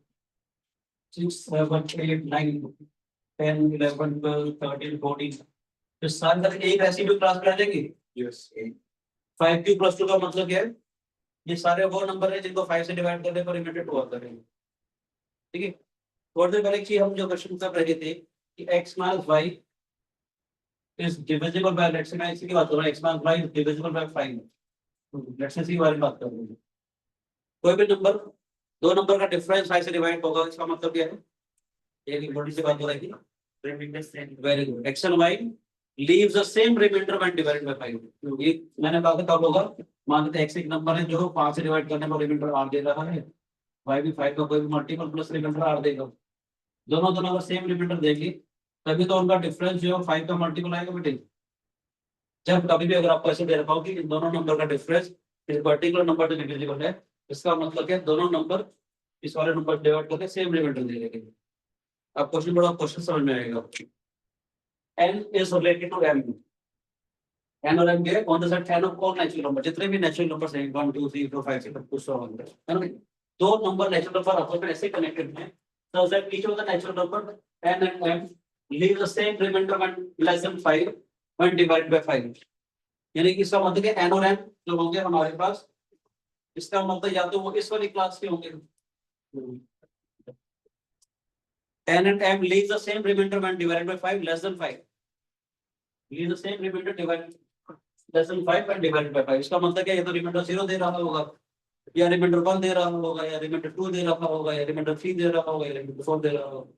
6 7 8 9 10 11 12 13 14, तो सारे तक एक रेसिड्यू क्लास में आ जाएंगे। यस 5q प्लस 2 का मतलब क्या है, ये सारे वो नंबर है जिनको 5 से डिवाइड करने पर रिमाइंडर 2 आता है, ठीक है। थोड़ी देर पहले की हम जो क्वेश्चन कर रहे थे कि x minus y is divisible by, let's say मैं इसी की बात कर रहा हूं, x minus y is divisible by 5, let's say इसी के बारे में बात कर रहे हैं। कोई भी नंबर, दो नंबर का डिफरेंस 5 से डिवाइड होगा, इसका मतलब क्या है, एक बड़ी सी बात हो रही है, very good, x and y leaves the same remainder when divided by 5। ये मैंने कहा था कब होगा, मान लेते हैं x एक नंबर है जो 5 से डिवाइड करने पर रिमाइंडर r दे रहा है, y भी 5 का कोई भी मल्टीपल प्लस रिमाइंडर r देगा, दोनों दोनों का सेम रिमाइंडर देंगे, तभी तो उनका डिफरेंस जो है 5 का मल्टीपल आएगा बेटे। जब कभी भी अगर आपको ऐसे दे रखा हो कि इन दोनों नंबर का डिफरेंस इस पर्टिकुलर नंबर से डिविजिबल है, इसका मतलब क्या, दोनों नंबर इस वाले नंबर डिवाइड करके सेम रिमाइंडर दे देंगे। अब क्वेश्चन बड़ा क्वेश्चन समझ में आएगा। n is related to m, n और m के कौन सा set, n of all natural number, जितने भी नेचुरल नंबर्स हैं 1 2 3 4 5 6 कुछ तो होंगे, है ना। दो नंबर नेचुरल नंबर आपस में ऐसे कनेक्टेड हैं so that each of the natural number n and m leave the same remainder when less than 5 when divided by 5, यानी कि इसका मतलब है n और m जो होंगे हमारे पास, इसका मतलब या तो वो इस वाली क्लास के होंगे, n and m leave the same remainder when divided by 5 less than 5, leave the same remainder divided less than 5 when divided by 5, इसका मतलब क्या, ये तो रिमाइंडर 0 दे रहा होगा या रिमाइंडर 1 दे रहा होगा या रिमाइंडर 2 दे रहा होगा या रिमाइंडर 3 दे रहा होगा या रिमाइंडर 4 दे रहा होगा।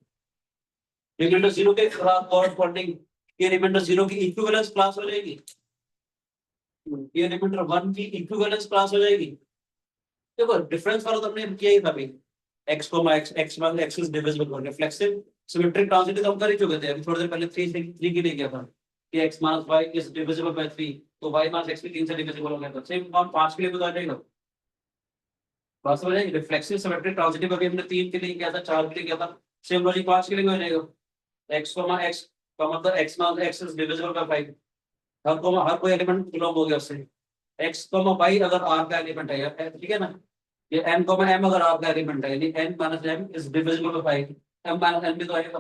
रिमाइंडर 0 के कॉरस्पॉन्डिंग ये रिमाइंडर 0 की इक्विवेलेंस क्लास हो जाएगी, ये रिमाइंडर 1 की इक्विवेलेंस क्लास हो जाएगी। देखो डिफरेंस वाला तो हमने किया ही था भाई, x minus x is divisible by reflexive symmetric transitive हम कर ही चुके थे अभी थोड़ी देर पहले 3 के लिए किया था कि x minus y is divisible by 3, तो y माइनस x भी 3 से डिविजिबल हो गया था, सेम काम 5 के लिए बता देगा। बात समझ आई, रिफ्लेक्सिव सिमेट्रिक ट्रांजिटिव अभी हमने 3 के लिए किया था, 4 के लिए किया था, सेम लॉजिक 5 के लिए हो जाएगा। x का मतलब x minus x is divisible by 5, हर कोई एलिमेंट बिलोंग हो गया उससे, x y अगर r का एलिमेंट है यार, ठीक है ना, ये m m अगर r का एलिमेंट है यानी n minus m is divisible by 5, m minus n भी तो आएगा,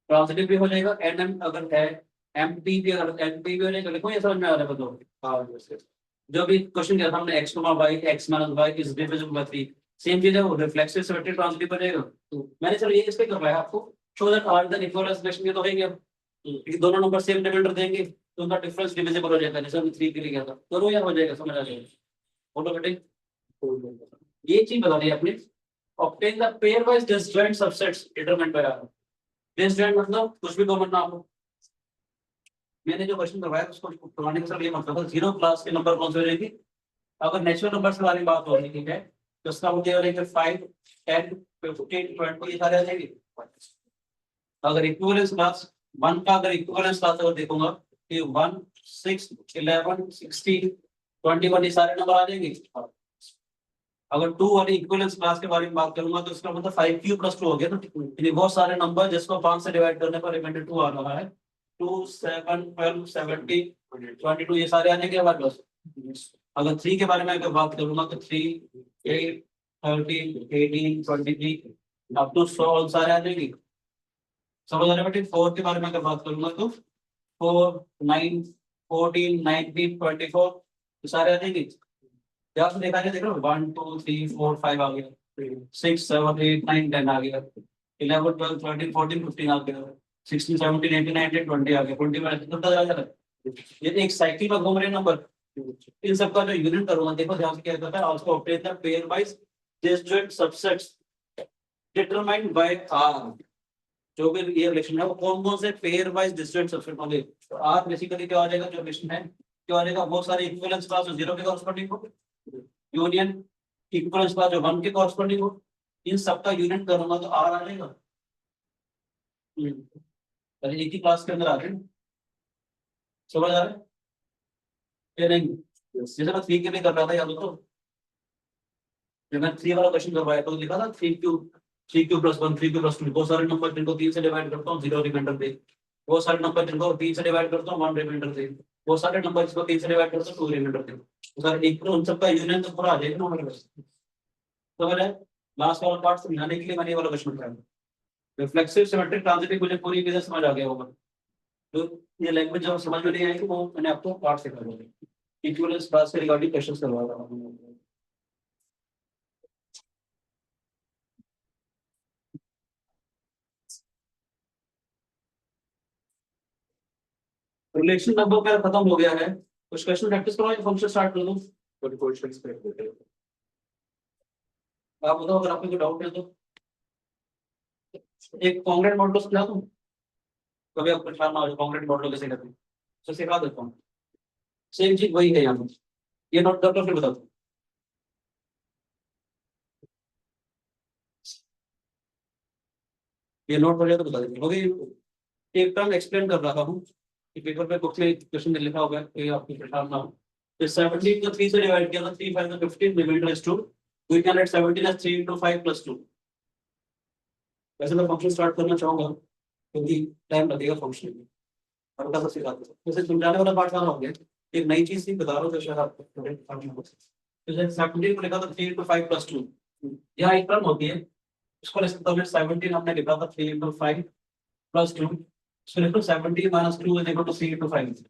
ट्रांजिटिव भी हो जाएगा, nm अगर है mp भी अगर np भी हो जाएगा। देखो ये समझ में आ रहा है, बताओ हाँ, जो भी क्वेश्चन किया था हमने x y x minus y is divisible by 3, same चीज है वो रिफ्लेक्सिव सिमेट्रिक ट्रांजिटिव बनेगा। तो मैंने चलो ये इसलिए करवाया आपको so that R the equal expression ये तो है क्या, दोनों नंबर सेम रिमाइंडर देंगे तो उनका डिफरेंस डिविजिबल हो जाएगा, जैसे हमने 3 के लिए किया था, दोनों यार हो जाएगा, समझ आ जाएगा। बोलो बेटे, ये चीज बता दी आपने, obtain the pair wise disjoint subsets determined bye R। Disjoint मतलब कुछ भी कॉमन ना हो, मैंने जो क्वेश्चन करवाया उसको करवाने का सर ये मतलब जीरो क्लास के नंबर कौन से हो जाएंगे? अगर नेचुरल नंबर के बारे में बात हो रही है, ठीक है, तो उसका मुझे हो जाएगा 5 10 15 20 ये सारे आ जाएंगे। अगर इक्विवेलेंस क्लास 1 का अगर इक्विवेलेंस क्लास अगर देखूंगा कि 1 6 11 16 21 ये सारे नंबर आ जाएंगे। अगर 2 वाली इक्विवेलेंस क्लास के बारे में बात करूंगा तो इसका मतलब 5 प्लस 2 हो गया ना, यानी बहुत सारे नंबर जिसको 5 से डिवाइड करने पर रिमाइंडर 2 आ रहा है। 2 7 12 17 22 ये सारे आने के हमारे पास। अगर 3 के बारे में अगर बात करूंगा तो 3 8 13 18 23 अब तो 100 सारे आ जाएंगे। समझ आ रहा है बेटे? 4 के बारे में अगर बात करूंगा तो 4 9 14 19 24 ये सारे आ जाएंगे। यहाँ से देखा जाए, देखो 1 2 3 4 5 आ गया, 6 7 8 9 10 आ गया, 11 12 13 14 15 आ गया, 16 17 18 19 20 आ गया, 20 में कितना आ जाता है? ये एक साइकिल में घूम रहे नंबर। इन सबका जो यूनिट करूंगा, देखो ध्यान से क्या कहता है, also obtain the pairwise disjoint subsets determined by R. जो भी ये रिलेशन है वो कौन कौन से पेयर वाइज डिस्जॉइंट सबसेट होंगे, तो आर बेसिकली क्या हो जाएगा, जो रिलेशन है क्या हो जाएगा, वो सारे इक्विवेलेंस क्लास जो 0 के कॉरस्पॉन्डिंग हो, यूनियन इक्विवेलेंस क्लास जो 1 के कॉरस्पॉन्डिंग हो, इन सबका यूनिट करूंगा तो आर आ जाएगा। अरे एक ही क्लास के अंदर आ रहे हैं, समझ आ रहा है या नहीं? जैसे मैं 3 के लिए कर रहा था, याद हो तो जब मैं 3 वाला क्वेश्चन करवाया तो लिखा था 3 क्यू प्लस 1 3 क्यू प्लस 2, बहुत सारे नंबर जिनको 3 से डिवाइड करता हूँ 0 रिमाइंडर दे, वो सारे नंबर जिनको 3 से डिवाइड करता हूँ 1 रिमाइंडर दे, वो सारे नंबर जिसको 3 से डिवाइड करता हूँ 2 रिमाइंडर दे, तो सर एक तो उन सबका यूनियन तो पूरा आ जाएगा ना हमारे पास। तो मैंने लास्ट वाला पार्ट समझाने के लिए मैंने ये वाला क्वेश्चन कराया। रिफ्लेक्सिव सिमेट्रिक ट्रांजिटिव मुझे पूरी विधि समझ आ गया होगा, तो ये लैंग्वेज जब समझ में नहीं आएगी वो मैंने आपको पार्ट से करवा दिया, इक्विवेलेंस क्लास से रिगार्डिंग क्वेश्चंस करवा रहा हूं। रिलेशन लगभग मेरा खत्म हो गया है, कुछ क्वेश्चन प्रैक्टिस करो या फंक्शन स्टार्ट कर दूं? कोई क्वेश्चंस आप बताओ अगर आपको कोई डाउट है तो। एक कांक्रीट मॉडल समझा दूं, कभी आप परेशान ना हो कांक्रीट मॉडल कैसे करते हैं, तो सिखा देता हूं। सेम चीज वही है यहाँ पर, ये नोट कर लो फिर बता दो। ये नोट हो जाए तो बता देंगे, क्योंकि एक टर्म एक्सप्लेन कर रहा हूँ कि पेपर पे बुक में क्वेश्चन में लिखा होगा कि आपको परेशान ना हो। तो 17 को 3 से डिवाइड किया था, 3 5 15 remainder is 2, we can write 17 as 3 into 5 plus 2। वैसे मैं फंक्शन स्टार्ट करना चाहूंगा क्योंकि टाइम लगेगा फंक्शन में, हल्का सा सिखा दो, जैसे समझाने वाला पार्ट सारा हो गया। एक नई चीज थी बता रहा हूँ, तो शायद आपको समझ में। तो जैसे 17 को लिखा था 3 into 5 plus 2, यहाँ एक टर्म होती है, इसको लिख सकता हूँ 17 हमने लिखा था 3 into 5 plus 2, so लिखो 17 minus 2 is equal to 3 into 5।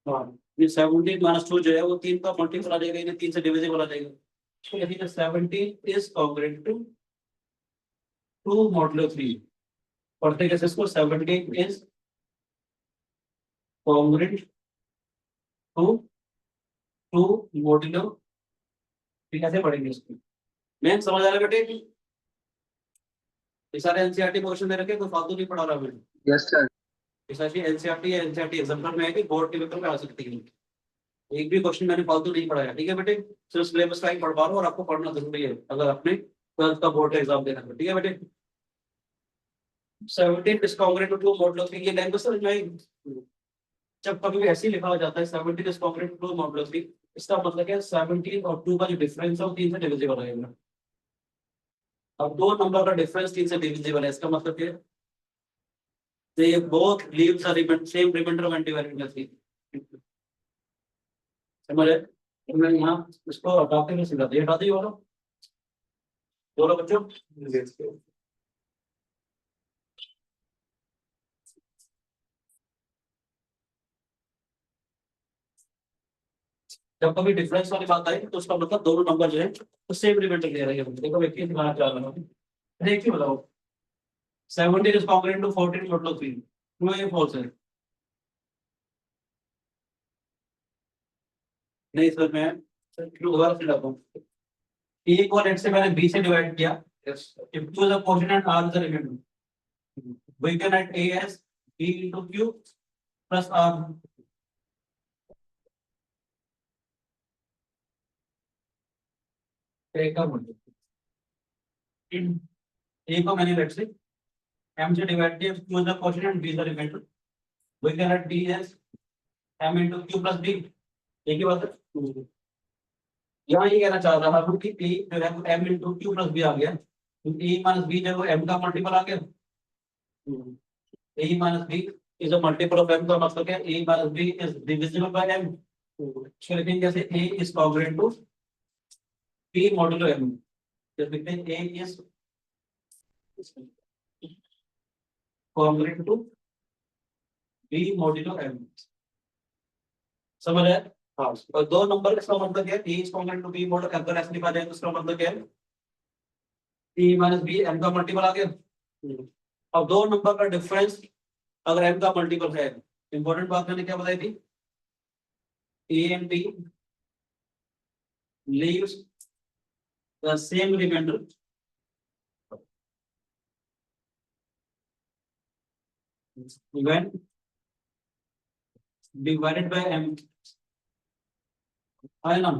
हाँ, ये 17 minus 2 जो है वो 3 का मल्टीपल आ जाएगा, ये 3 से डिविजिबल आ जाएगा। तो यदि 17 is congruent to 2 modulo 3, पढ़ते कैसे इसको, 17 is congruent to 2 modulo 3, कैसे पढ़ेंगे इसको? मैम समझ आ रहा है बेटे? ये सारे एनसीईआरटी क्वेश्चन दे रखे, कोई फालतू नहीं पढ़ा रहा बेटे। Yes sir. ऐसी एनसीईआरटी या एनसीईआरटी एग्जाम्पल में है कि बोर्ड के पेपर में आ सकती है, एक भी क्वेश्चन मैंने फालतू नहीं पढ़ाया, ठीक है बेटे? सिर्फ सिलेबस का ही पढ़ पा रहा हूँ और आपको पढ़ना जरूरी है अगर आपने 12th का बोर्ड का एग्जाम देना है, ठीक है बेटे? 17 इज कांग्रुएंट टू मॉडुलो 3, ये लैंग्वेज समझ में आएगी? जब कभी भी ऐसे ही लिखा हो जाता है 17 इज कांग्रुएंट टू मॉडुलो 3, इसका मतलब क्या है 17 और 2 का जो डिफरेंस है वो 3 से डिविजिबल आएगा। अब दो नंबर का डिफरेंस 3 से डिविजिबल है, इसका मतलब क्या है? they both leaves a same remainder of antivariant 3। समझ आए? तो मैं यहाँ इसको हटा के सीधा दे हटा दी वाला, बोलो बच्चों। जब कभी डिफरेंस वाली बात आई तो उसका मतलब दोनों नंबर जो है तो सेम रिमाइंडर दे रहे हैं। देखो एक ही दिखाना चाह रहा हूँ, एक ही बताओ 17 is congruent to 14 modulo 3, true है या फॉल्स है? नहीं सर, मैं ट्रू दोबारा से लाता हूँ। ए को लेट से मैंने बी से डिवाइड किया, if 2 is a quotient and r is a remainder, we can write a as b into q plus R A का मल्टीपल ए को मैंने लेट्स से m से डिवाइड किया, q is the quotient and b is the remainder. We can write d as m into q plus d. एक ही बात है। यहाँ ये कहना चाह रहा हूँ कि a जो है m into q plus b आ गया, तो a minus b जो है m का मल्टीपल आ गया। a minus b is a multiple of m का मतलब क्या है? a minus b is divisible by m. इसको लिखेंगे जैसे a is congruent to p modulo m. जैसे लिखते हैं a is congruent to b modulo m. समझ आया? हाँ। और दो नंबर इसका मतलब क्या है? a is congruent to b modulo m, अगर ऐसे लिखा जाए तो इसका मतलब क्या है? a minus b m का मल्टीपल आ गया। अब दो नंबर का डिफरेंस अगर m का मल्टीपल है, इंपॉर्टेंट बात मैंने क्या बताई थी? a and b leaves the same remainder when divided by m. है ना?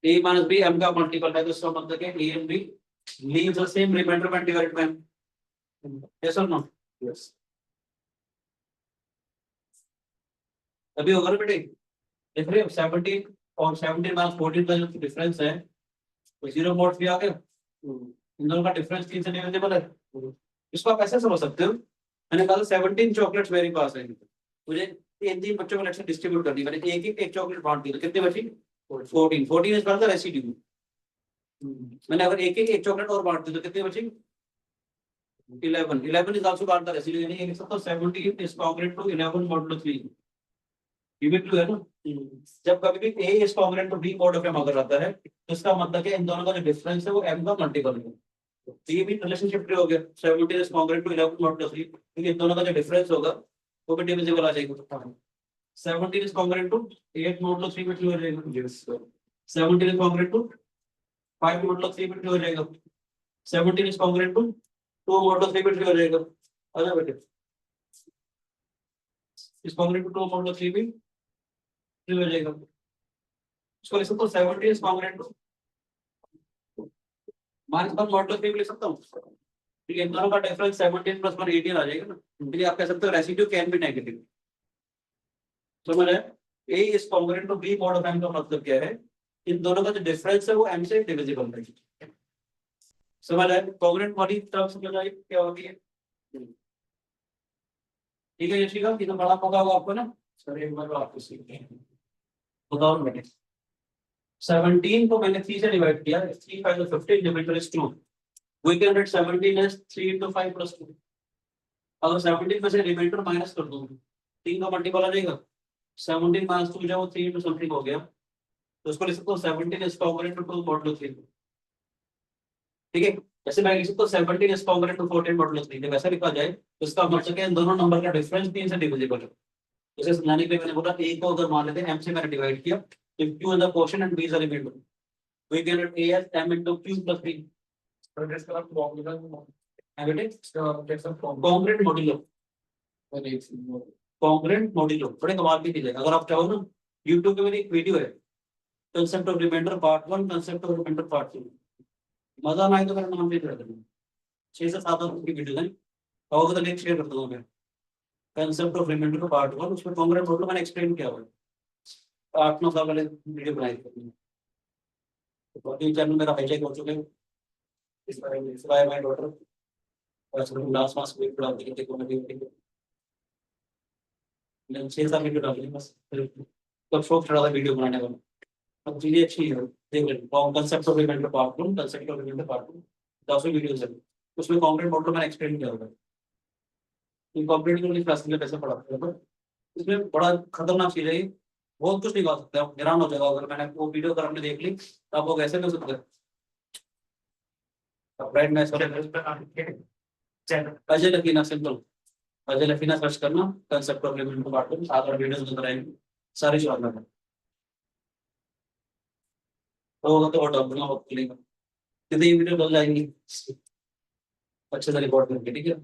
a minus b m का मल्टीपल है तो इसका मतलब है a and b leaves the same remainder when divided by m. Yes or no? Yes. अभी होगा ना बेटे? देख रहे हो 17 और 17 माइनस 14 का जो डिफरेंस है वो जीरो मोड भी आ गया। इन दोनों का डिफरेंस 3 से डिविजिबल है। इसको आप ऐसे समझ सकते हो, मैंने कहा 17 चॉकलेट्स मेरे पास है, मुझे इन तीन बच्चों को लेकर डिस्ट्रीब्यूट करनी, मैंने एक चॉकलेट बांट दी तो कितनी बची? 14 इज फर्दर रेसिड्यू। मैंने अगर एक चॉकलेट और बांट दी तो कितनी बची? 11 इज आल्सो फर्दर रेसिड्यू, यानी लिख सकता हूं 17 इज कॉन्ग्रुएंट टू 11 मॉडुलो 3। ये भी ट्रू है ना? जब कभी भी a is congruent to b mod of m अगर आता है तो इसका मतलब है इन दोनों का जो डिफरेंस है वो m का मल्टीपल है। तो ये भी रिलेशनशिप ट्रू हो गया, 17 is congruent to 11 mod of 3, क्योंकि इन दोनों का जो डिफरेंस होगा वो भी डिविजिबल आ जाएगा। 17 is congruent to 8 mod of 3 में ट्रू हो जाएगा। Yes sir. 17 is congruent to 5 mod of 3 में ट्रू हो जाएगा। 17 is congruent to 2 mod of 3 में ट्रू हो जाएगा। आ जाओ बेटे, is congruent to 2 mod of 3 में हो जाएगा। इसको लिख सकता हूँ 17 इज कॉन्ग्रुएंट टू -1 मॉडुलो 3 लिख सकता हूँ। ठीक है, इन दोनों का डिफरेंस 17 + 1 18 आ जाएगा ना, इसलिए आप कह सकते हो रेसिड्यू कैन बी नेगेटिव। समझ आया? a is congruent to b mod of m का मतलब क्या है? इन दोनों का जो डिफरेंस है वो m से डिविजिबल है। समझ आया? कॉन्ग्रुएंट वाली टर्म समझ आई क्या होती है? ठीक है यशिका, कितना बड़ा पता होगा आपको ना? सर एक बार आपको सीखते हैं, बताओ बेटे। 17 को मैंने 3 से डिवाइड किया, 3 5 15 divisible is 2। We can write 17 as 3 × 5 + 2। अगर 17 में से रिमाइंडर माइनस कर दूं 3 का मल्टीपल आ जाएगा। 17 - 2 जो 3 × समथिंग हो गया, तो उसको लिख सकते हो 17 इज कॉन्ग्रुएंट टू 2 मॉडुलो 3। ठीक है, जैसे मैं लिख सकता हूं 17 इज कॉन्ग्रुएंट टू 14 मॉडुलो 3, जब ऐसा लिखा जाए तो इसका मतलब है इन दोनों नंबर का डिफरेंस 3 से डिविजिबल है। जैसे समझाने के लिए मैंने बोला a को अगर मान लेते हैं m से मैंने डिवाइड किया, तो q is the quotient and b is the remainder, we can write a as m into q plus 3। और इसका formula congruent modulo, congruent modulo बड़े कमाल की चीज है। अगर आप चाहो ना, YouTube पे मेरी एक वीडियो है, concept of remainder part 1, concept of remainder part 2। मजा ना आए तो मेरा नाम भी दे देना। 6 से 7 आवर की वीडियो है, और तो लिंक शेयर कर दूंगा मैं। कंसेप्ट ऑफ रिमाइंडर पार्ट 1, उसमें कॉन्ग्रुएंट मॉड्यूलो मैंने एक्सप्लेन किया हुआ है। 8-9 साल पहले वीडियो बनाई थी, तो तीन चैनल मेरा हाईजैक हो चुके हैं। इस बारे में इंस्पायर माय डॉटर, और लास्ट मास में पढ़ा दी थी को मैं मैंने 6 साल वीडियो डाली बस, तब शौक चढ़ा था वीडियो बनाने का। अब चीजें अच्छी है, देख लें concept of remainder part 1, concept of remainder part 2, 10 videos है, उसमें कॉन्ग्रुएंट मॉड्यूलो मैंने एक्सप्लेन किया हुआ है। इनकॉर्पोरेट क्लास में पैसा पढ़ा था, इसमें बड़ा खतरनाक चीज है ये, बहुत कुछ निकाल सकते हैं आप, हैरान हो जाएगा अगर मैंने वो वीडियो अगर आपने देख ली तो आप लोग ऐसे भी हो सकते हैं। राइट, मैं अजय लकीना, सिंपल अजय लकीना सर्च करना, concept of remainder part 2, 7 videos नजर आएंगे सारी सॉल्व करना, तो और डाउट ना वक्त मिलेगा, कितनी ये वीडियो डल जाएंगी अच्छे से रिकॉर्ड करके। ठीक है,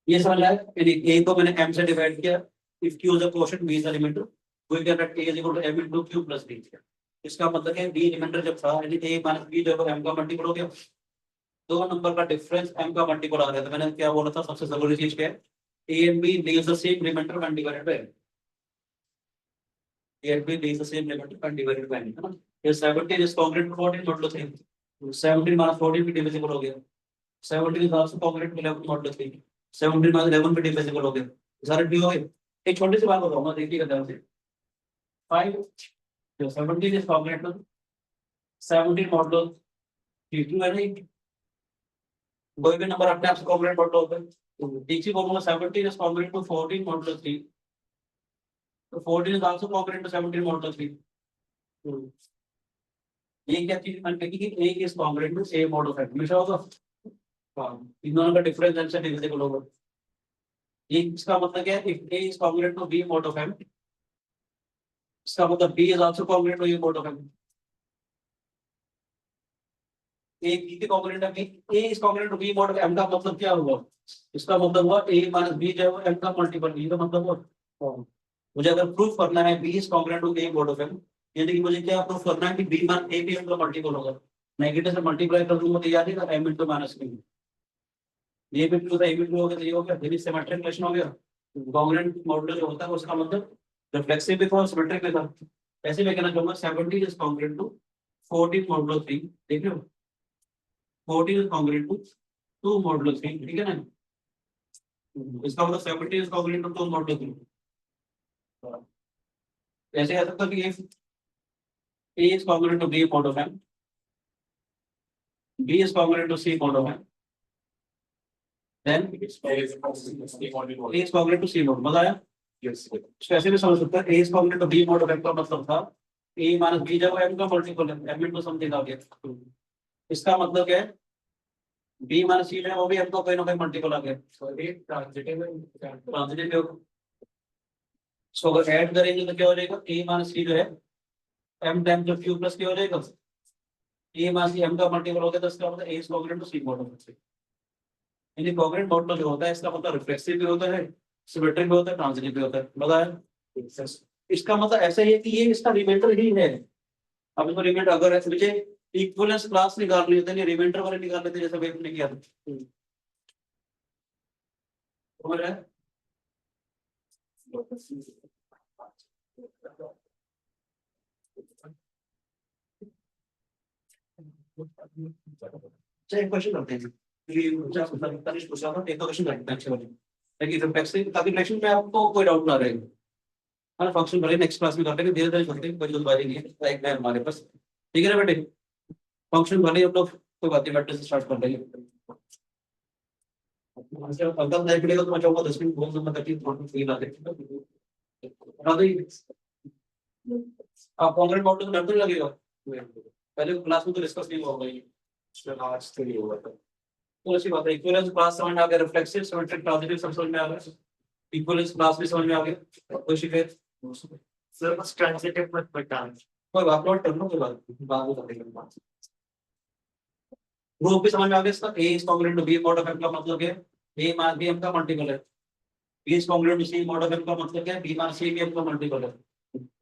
ये समझ आया? यानी a को मैंने m से डिवाइड किया, if Q is a quotient, B is a remainder, we can write A is equal to M into Q plus B. इसका मतलब है B रिमाइंडर जब था यानी A माइनस B जो है M का मल्टीपल हो गया, दो नंबर का डिफरेंस M का मल्टीपल आ गया, तो मैंने क्या बोला था सबसे जरूरी चीज क्या है, A and B leaves the same remainder when divided by M. A and B leaves the same remainder when divided by M, है ना? ये 17 is congruent to 14 modulo 3, 17 minus 14 भी डिविजिबल हो गया, 17 is also congruent to 11 modulo 3, 17 minus 11 भी divisible हो गया, सारे डी हो गए। एक छोटी सी बात बताऊंगा, देखिएगा ध्यान से, 5 जो 17 is congruent to 17 मॉडुलो 3 है नहीं, कोई भी नंबर अपने आप से कॉन्ग्रुएंट मॉडुलो होता है, तो देखिए बोलूंगा 17 is congruent to 14 मॉडुलो 3, तो 14 is also congruent to 17 modulo 3, ये क्या चीज मान लीजिए कि A is congruent to A mod of M, हमेशा होगा, हाँ, इन दोनों का डिफरेंस M से डिविजिबल होगा, ये इसका मतलब क्या है, if A is congruent to B mod of M, इसका मतलब B is also congruent to A mod of M, A B के congruent है, A is congruent to B mod of M का मतलब क्या हुआ, इसका मतलब हुआ A माइनस B जो है M का मल्टीपल, B का मतलब हुआ, मुझे अगर प्रूफ करना है B is congruent to A mod of M, यानी कि मुझे क्या प्रूफ करना है कि B मान A भी M का मल्टीपल होगा, नेगेटिव से मल्टीप्लाई कर दूंगा तो याद है M into माइनस B, ये भी टू ए भी टू हो गया, ये हो गया, ये भी सिमेट्रिक रिलेशन हो गया, कॉन्ग्रुएंट मॉडुलो जो होता है उसका मतलब रिफ्लेक्सिव भी था और सिमेट्रिक भी था, ऐसे मैं कहना चाहूंगा 17 is congruent to 14 मॉडुलो 3, देख रहे हो, 14 is congruent to 2 मॉडुलो 3, ठीक है ना, इसका मतलब 17 is congruent to 2 मॉडुलो 3, ऐसे कह सकता कि A is congruent to B mod of M, B is congruent to C mod of M, then A is congruent to C mod, मजा आया? ऐसे भी समझ सकते हैं, A is congruent to B mod of M का मतलब था A माइनस B जब M का मल्टीपल है, M into समथिंग आ गया, इसका मतलब क्या है, B माइनस C जो है वो भी M का कोई ना कोई मल्टीपल आ गया, ट्रांजिटिव होगा, सो अगर ऐड करेंगे तो क्या हो जाएगा, A माइनस C जो है M टाइम जो Q प्लस क्या हो जाएगा, A माइनस M का मल्टीपल हो गया, तो इसका मतलब A is congruent to C mod of M, यानी कॉन्ग्रुएंट मॉडुलो जो होता है इसका मतलब रिफ्लेक्सिव भी होता है, सिमेट्रिक भी होता है, ट्रांजिटिव भी होता है, बताया, इसका मतलब ऐसा ही है कि ये इसका रिमाइंडर ही है, अब इसको रिमाइंडर अगर ऐसे मुझे इक्विवेलेंस क्लास निकालनी होती है, रिमाइंडर वाले निकाल लेते जैसे वेव ने किया था, समझ रहे हैं? चलिए क्वेश्चन करते हैं, तनिष पूछ रहा था, एक दो क्वेश्चन करते हैं अच्छे वाले, ताकि रिफ्लेक्सिव ताकि रिलेशन में आपको कोई डाउट ना रहे, हाँ फंक्शन भले नेक्स्ट क्लास में कर लेंगे, धीरे धीरे करते हैं, कोई जल्दबाजी नहीं है, लाइक है हमारे पास, ठीक है ना बेटे, फंक्शन भले हम लोग कोई बात नहीं बैठने से स्टार्ट कर लेंगे, अगर नहीं पड़ेगा तो मैं चाहूंगा 10 मिनट बोल दूंगा ताकि फील आ जाए, आप कॉन्ग्रुएंट मॉडुलो डर तो नहीं लगेगा, पहले क्लास में तो डिस्कस नहीं हुआ होगा ये, आज तो नहीं हुआ था, तो अच्छी बात है, इक्विवेलेंस क्लास समझ में आ गया, रिफ्लेक्सिव सिमेट्रिक ट्रांजिटिव सब समझ में आ गया, इक्विवेलेंस क्लास भी समझ में आ गया, कोई शिकायत सर बस ट्रांजिटिव मत बताना, कोई बात नोट कर लो, कोई बात बाद में कर लेंगे, ग्रुप भी समझ में आ गया, इसका A is congruent to B mod of M का मतलब क्या है, A माइनस B M का मल्टीपल है, B is congruent to C mod of M का मतलब क्या है, B माइनस C भी M का मल्टीपल है,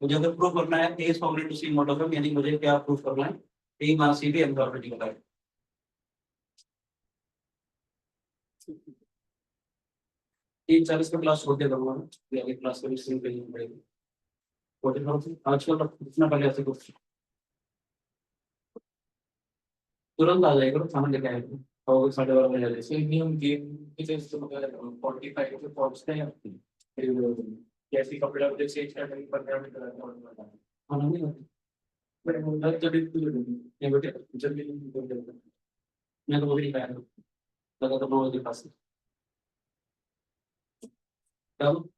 मुझे अगर प्रूफ करना है A is congruent to C mod of M, यानी मुझे क्या प्रूफ करना है, A माइनस C भी M का मल्टीपल है, 3:40 का क्लास छोड़ के करूंगा ना, ये अगली क्लास में स्क्रीन पे नहीं पड़ेगी, 14 आजकल इतना पहले ऐसे कुछ तुरंत आ जाएगा, तो सामान लेके आएगा और 12:30 बजे जैसे प्रीमियम गेम के जैसे तो 45 के पहुंचते हैं, फिर कैसी कपड़ा मुझे चेंज करने की 15 मिनट लगता है, हाँ नहीं मैं बोलता जब ये बेटे जल्दी मैं तो वो भी नहीं पाया लगा तो बहुत पास तब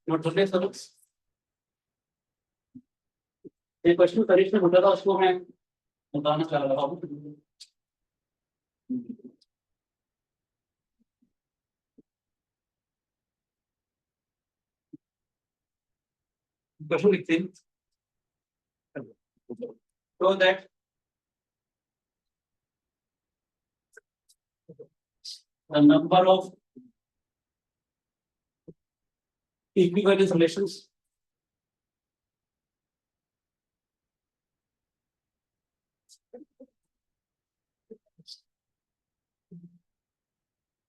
नोट कर ले सब, एक क्वेश्चन परीक्षा में पूछा था उसको मैं बताना चाह रहा हूँ, क्वेश्चन लिखते हैं so that the number of equivalence relations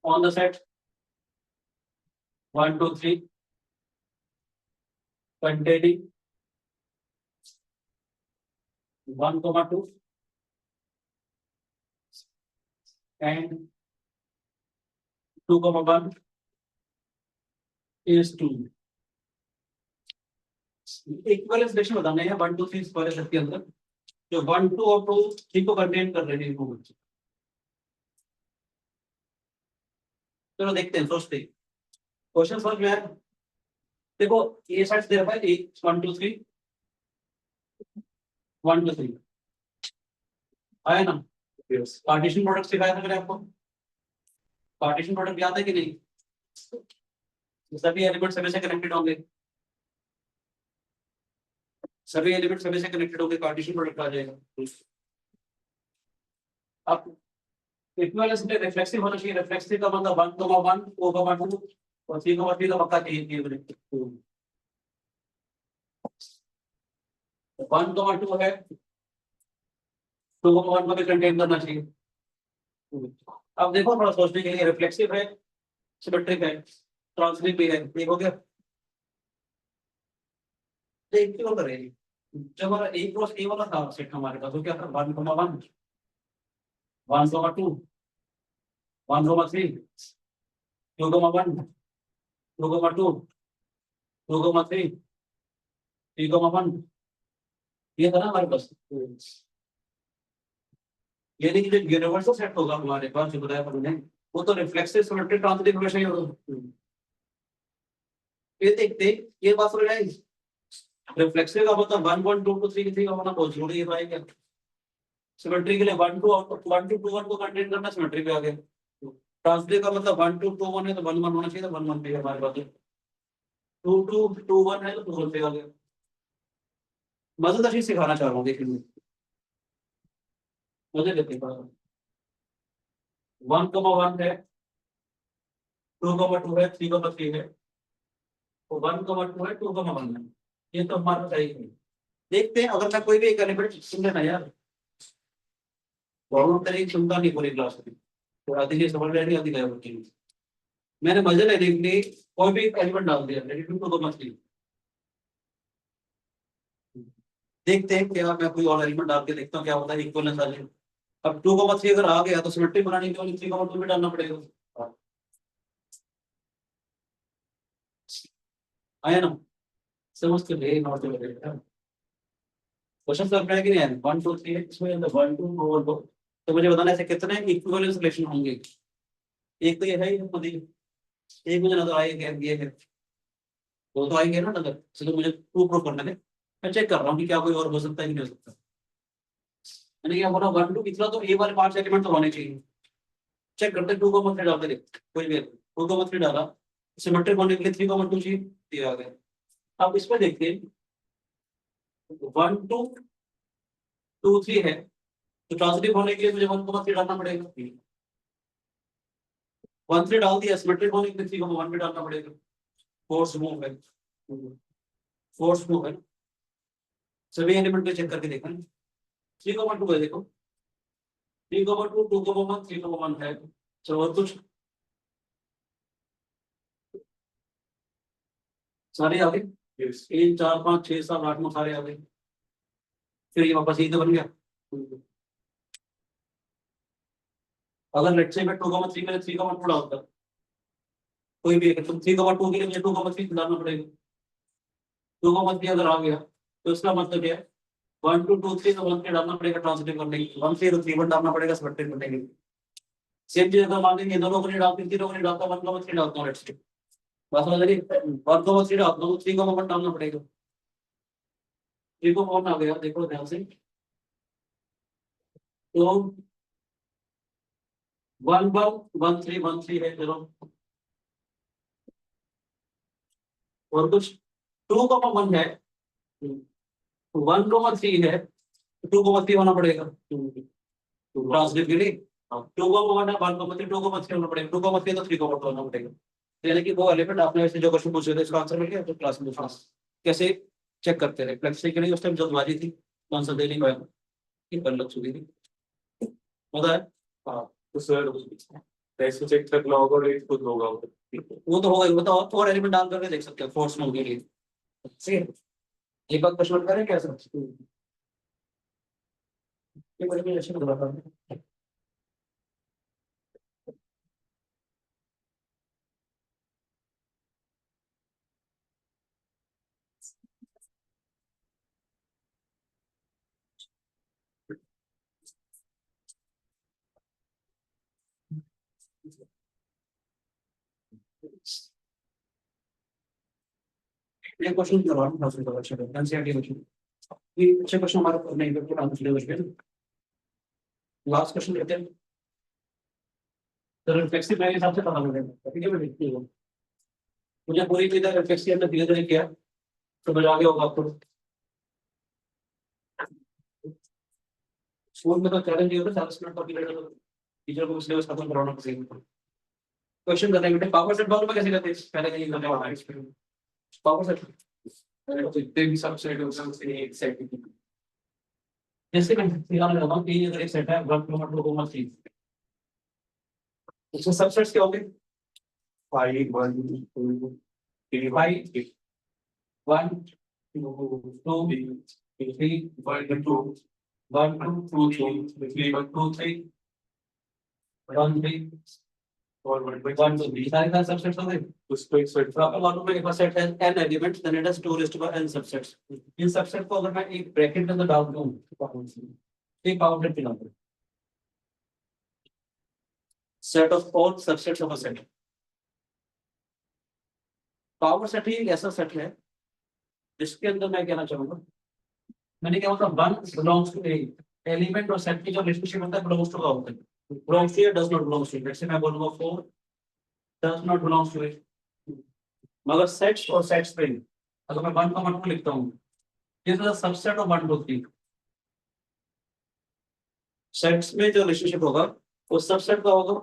on the set 1, 2, 3 containing 1, 2 and 2, 1 is 2. Equivalence relation बताना है 1, 2, 3 स्क्वायर सेट के अंदर जो 1, 2 और 2, 3 को कंटेन कर रहे हैं वो। चलो देखते हैं, सोचते हैं क्वेश्चन समझ में आया। देखो ये सेट दे रखा है 1, 2, 3 1, 2, 3 आया ना। पार्टीशन प्रोडक्ट सिखाया था मैंने आपको, पार्टीशन प्रोडक्ट याद है कि नहीं? सभी एलिमेंट सभी से कनेक्टेड होंगे, सभी एलिमेंट सभी से कनेक्टेड होंगे, पार्टीशन प्रोडक्ट आ जाएगा। अब इक्विवेलेंस में रिफ्लेक्सिव होना चाहिए, रिफ्लेक्सिव का मतलब 1, 1 2, 2 और 3, 3 का पक्का चाहिए 1, 2 है, 2, 1 को भी कंटेन करना चाहिए। अब देखो थोड़ा सोचने के लिए, रिफ्लेक्सिव है, सिमेट्रिक है, ट्रांसलेट भी है, एक हो गया। एक क्यों कर रहे हैं? जब हमारा एक क्रॉस ए वाला था सेट हमारे पास, तो क्या था 1, 1 1, 2 1, 3 2, 1 2, 2 2, 3 3, 1 ये था ना हमारे पास। ये देखिए जो यूनिवर्सल सेट होगा हमारे पास जो बताया था मैंने, वो तो रिफ्लेक्सिव सिमेट्रिक ट्रांसलेट हमेशा ही होगा। ये देखते ये बात समझ आई, रिफ्लेक्सिव का मतलब 1, 1 2, 3 3 का होना बहुत जरूरी है भाई। क्या सिमेट्री के लिए 1, 2 और 1, 2, 2, 1 को कंटेन करना सिमेट्री पे आ गया। ट्रांसलेट का मतलब 1, 2, 2, 1 है तो 1, 1 होना चाहिए, तो 1, 1 पे हमारे पास 2, 2, 2, 1 है तो 2, 1 पे आ गया। मजेदार चीज सिखाना चाह रहा हूँ, देखिए मजे लेते हैं। 1, 1 है, 2, 2 है, 3, 3 है, तो 1, 2 है, 2, 1 है, ये तो हमारा सही है। देखते हैं अगर मैं कोई भी एक एलिमेंट सुन लेना यार, बहुत तरीके सुनता नहीं पूरी क्लास में, तो आधी चीज समझ में नहीं आती है बच्चे की। मैंने मजे लेने के लिए कोई भी एलिमेंट डाल दिया, लेकिन तो मछली देखते हैं क्या, मैं कोई और एलिमेंट डाल के देखता हूँ क्या होता है, इक्विवेलेंस आ जाए। अब 2, 3 अगर आ गया तो सिमेट्री बनाने के लिए 3, 2 भी डालना पड़ेगा। आया ना, समझ के लिए नोट करेगा। क्वेश्चन कर रहा है कि नहीं? 1, 2, 3 इसमें 1, 2 और 2, तो मुझे बताना ऐसे कितने इक्विवेलेंस रिलेशन होंगे। एक तो ये है, एक मुझे नजर आएगा ये है, वो तो आएंगे ना नजर, चलो मुझे प्रूव करना है। मैं चेक कर रहा हूँ कि क्या कोई और हो सकता है कि नहीं हो सकता। मैंने क्या बोला 1, 2 इतना तो ए वाले 5 एलिमेंट तो होने चाहिए। चेक करते 2 को मत डालते कोई भी 2 को मत डाला, सिमेट्रिक होने के लिए 3 को 2 चाहिए, ये आ गया। अब इसमें देखते हैं 1, 2, 2, 3 है, तो ट्रांसलेट होने के लिए मुझे 1 को मत डालना पड़ेगा, 1, 3 डाल दिया, सिमेट्रिक होने के लिए 3 को 1 भी डालना पड़ेगा। फोर्स मूव है, फोर्स मूव है, सभी एलिमेंट को चेक करके देखा 3, 2 है, देखो 3, 2, 2, 1 3, 1 है। चलो और कुछ सारे आ गए, 3, 4, 5, 6, 7, 8, 9 सारे आ गए। फिर ये वापस यही तो बन गया। अगर लेट्स से मैं 2, 3 के लिए 3, 2 डालता, कोई भी तुम 3, 2 के लिए मुझे 2, 3 डालना पड़ेगा। 2, 3 अगर आ गया तो इसका मतलब क्या है, 1, 2, 2, 3 तो 1, 3 डालना पड़ेगा ट्रांसलेट करने के लिए, 1, 3 तो 3, 1 डालना पड़ेगा सिमेट्रिक करने के लिए। सेम चीज अगर मान लीजिए दोनों को नहीं डालते, तीनों को नहीं डालता, 1, 3 डालता हूँ लेट्स से, बस समझ रही 1, 3 डालता हूँ, 3, 1 डालना पड़ेगा। 3 को 1 आ गया, देखो ध्यान से, तो 1, 1, 3, 1, 3 है, चलो और कुछ 2, 1 है, 1,3 है, 2,3 होना पड़ेगा ट्रांसलेट के लिए। 2,1 1,3 2,3 होना पड़ेगा, 2,3 तो 3,2 होना पड़ेगा। तो यानी कि वो एलिमेंट आपने वैसे जो क्वेश्चन पूछे थे इसका आंसर मिल गया, तो क्लास में पूछना कैसे चेक करते रहे। फ्लेक्सी के लिए उस टाइम जल्दबाजी थी, आंसर दे नहीं पाया, पर लग चुकी थी, पता है। हाँ तो सर कैसे चेक करना होगा और एक खुद होगा वो तो होगा ही, वो तो और एलिमेंट डाल करके देख सकते हैं फोर्स मोड के लिए। ठीक है, एक बार क्वेश्चन करें क्या सर? ये बड़ी बड़ी अच्छी बता रहा हूँ। ये क्वेश्चन करवा रहा हूँ तो अच्छा है, एनसीईआरटी क्वेश्चन। ये अच्छे क्वेश्चन हमारे नहीं पेपर आंसर सिलेबस पे। लास्ट क्वेश्चन लेते हैं, तो रिफ्लेक्सिव मेरे हिसाब से पता लगेगा, ठीक है बेटा। मुझे पूरी चीजें रिफ्लेक्सिव में धीरे धीरे किया तो मजा आ गया होगा आपको। स्कूल में तो चैलेंज ये होता है 40 मिनट का पीरियड है, तो टीचर को सिलेबस खत्म कराना पड़ेगा। क्वेश्चन करते हैं बेटा, पावर सेट बाउंड में कैसे करते हैं, पहले कहीं करने वाला है एक्सपेरिमेंट। पावर सेट तो जितने भी सबसेट होते हैं उसके एक सेट की जैसे मैं ध्यान रखता हूँ कि अगर एक सेट है 1 2 3, उसके सबसेट्स क्या होंगे? 5 1 2 3 5 5 1 2 3 1 2 1 2 3 1 2 3 1 3 और 1 1 2 3 सारे सबसेट्स होंगे। उस पे एक सेट तो आपको मालूम है if a set has n elements then it has 2 raised to n subsets। In subset को अगर मैं एक ब्रैकेट के अंदर डाल दूं तो एक पावर सेट बना दूं, set of all subsets of a set. Power set ही एक ऐसा सेट है जिसके अंदर मैं कहना चाहूंगा, मैंने क्या मतलब one belongs to a element और सेट की जो रिलेशनशिप होता है बिलोंग्स टू का होता है, बिलोंग्स टू या डज नॉट बिलोंग्स टू। जैसे मैं बोलूंगा 4 does not belongs to it, मगर सेट्स और सेट्स पे अगर मैं 1 2 लिखता हूँ, this is a subset of 1 2 3। Sets में जो रिलेशनशिप होगा वो सबसेट का होगा,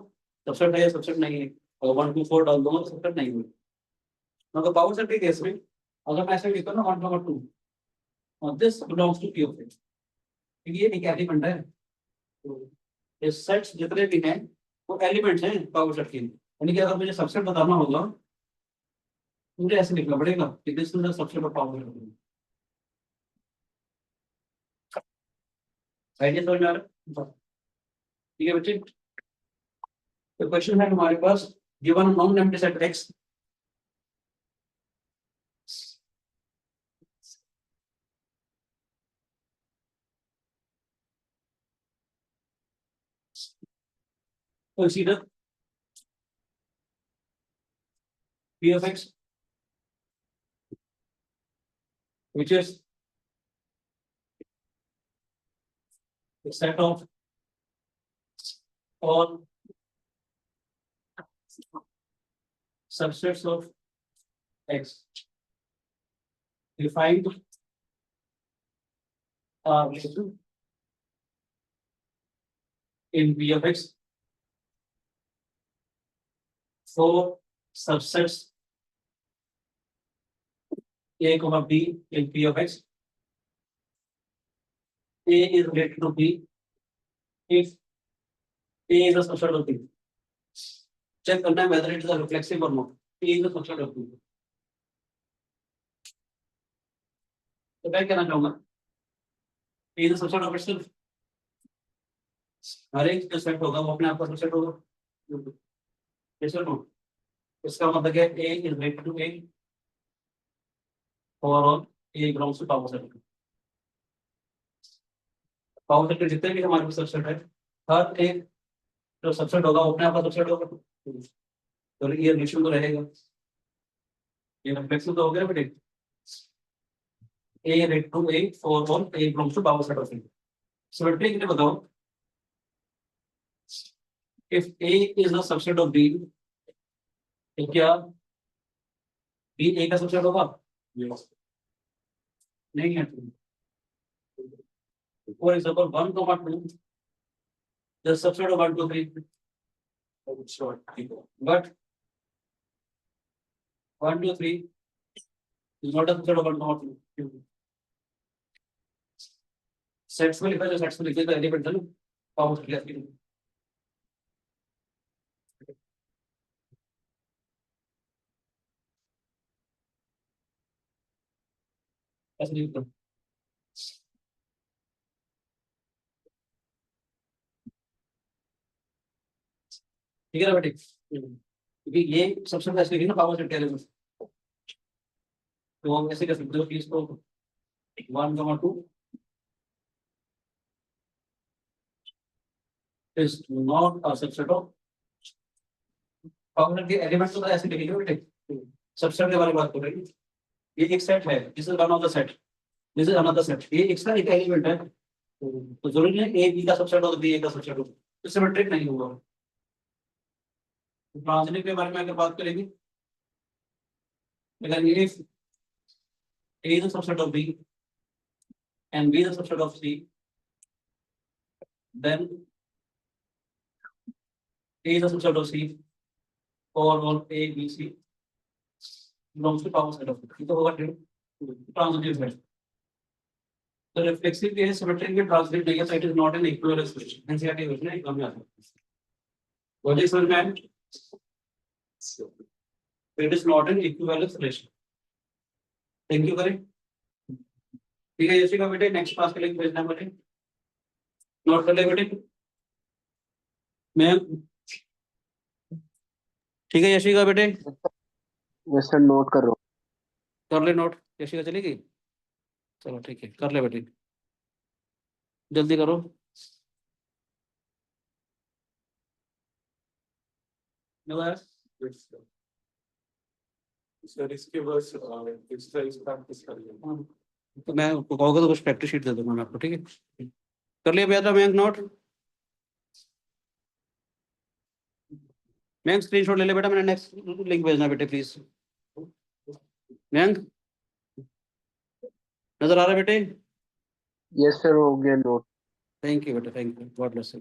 सबसेट है या सबसेट नहीं है। अगर 1 2 4 डाल दूंगा तो सबसेट नहीं होगा। मगर पावर सेट के केस में अगर मैं ऐसे लिखता हूँ ना 1 2 और this belongs to P of it, ये एक एलिमेंट है। तो ये सेट्स जितने भी हैं वो एलिमेंट्स हैं पावर सेट के, यानी कि अगर मुझे सबसेट बताना होगा मुझे ऐसे लिखना पड़ेगा कि this is the subset of power set. Idea समझ में आ रहा है? ठीक है बच्चे, तो क्वेश्चन है हमारे पास, given non empty set X consider p of x which is the set of all subsets of x defined in p of x for subsets a comma b in p of x. A is related to b if a is a subset of b. Check करना है whether it is a reflexive or not. A is a subset of b. तो मैं कहना चाहूंगा A is a subset of itself. हर एक जो set होगा वो अपने आप का सबसेट होगा, yes or no? इसका मतलब है A is related to A for all A belongs to power set। Power set के जितने भी हमारे पास सबसेट है, हर एक जो सबसेट होगा वो अपने आप का सबसेट होगा, तो ये रिलेशन तो रहेगा। ये रिफ्लेक्शन तो हो गया बेटे, A related to A for all A belongs to power set of A। Symmetry के लिए बताओ, if A is a subset of B तो क्या B A का सबसेट होगा? नहीं है for example 1, 2 the subset of 1, 2, 3 but 1, 2, 3 is not a subset of 1, 2 sets में लिखा जो sets में लिखे तो एलिमेंट है ना पावर क्लियर की ऐसे नहीं होता ठीक है ना बेटे क्योंकि ये सबसे पहले ऐसे लिखी ना पावर सेट एलिमेंट तो हम ऐसे कर सकते हो कि इसको 1, 2 is not a subset of power के एलिमेंट्स तो ऐसे लिखेंगे बेटे सबसेट के बारे में बात कर रहे हैं ये एक सेट है this is one of the set this is another set ये इसका एक एलिमेंट है तो जरूरी नहीं ए बी का सबसेट हो तो बी ए का सबसेट हो इससे में ट्रिक नहीं होगा ट्रांजिटिव के बारे में अगर बात करेंगे अगर ये A is a subset of B and B is a subset of C then A is a subset of C or A B C belongs to power set of it तो होगा ट्रांजिटिव है तो reflexive के symmetric में transitive नहीं है so it is not an equivalence relation NCERT version है कम आता है what is one man it is not an equivalence relation thank you करें ठीक है यशी का बेटे नेक्स्ट क्लास के लिए भेजना बेटे नोट कर ले बेटे मैं ठीक है यशी का बेटे यस सर नोट कर रहा हूँ। कर ले नोट यशी का चलेगी चलो ठीक है कर ले बेटे जल्दी करो सर इसके बस एक्सरसाइज प्रैक्टिस करिए तो मैं कहोगे तो कुछ प्रैक्टिस शीट दे दूंगा मैं आपको ठीक है कर लिया भैया मयंक नोट मयंक स्क्रीनशॉट ले ले बेटा मैंने नेक्स्ट लिंक भेजना बेटे प्लीज मयंक नजर आ रहा है बेटे यस सर हो गया नोट। थैंक यू बेटा thank you God bless you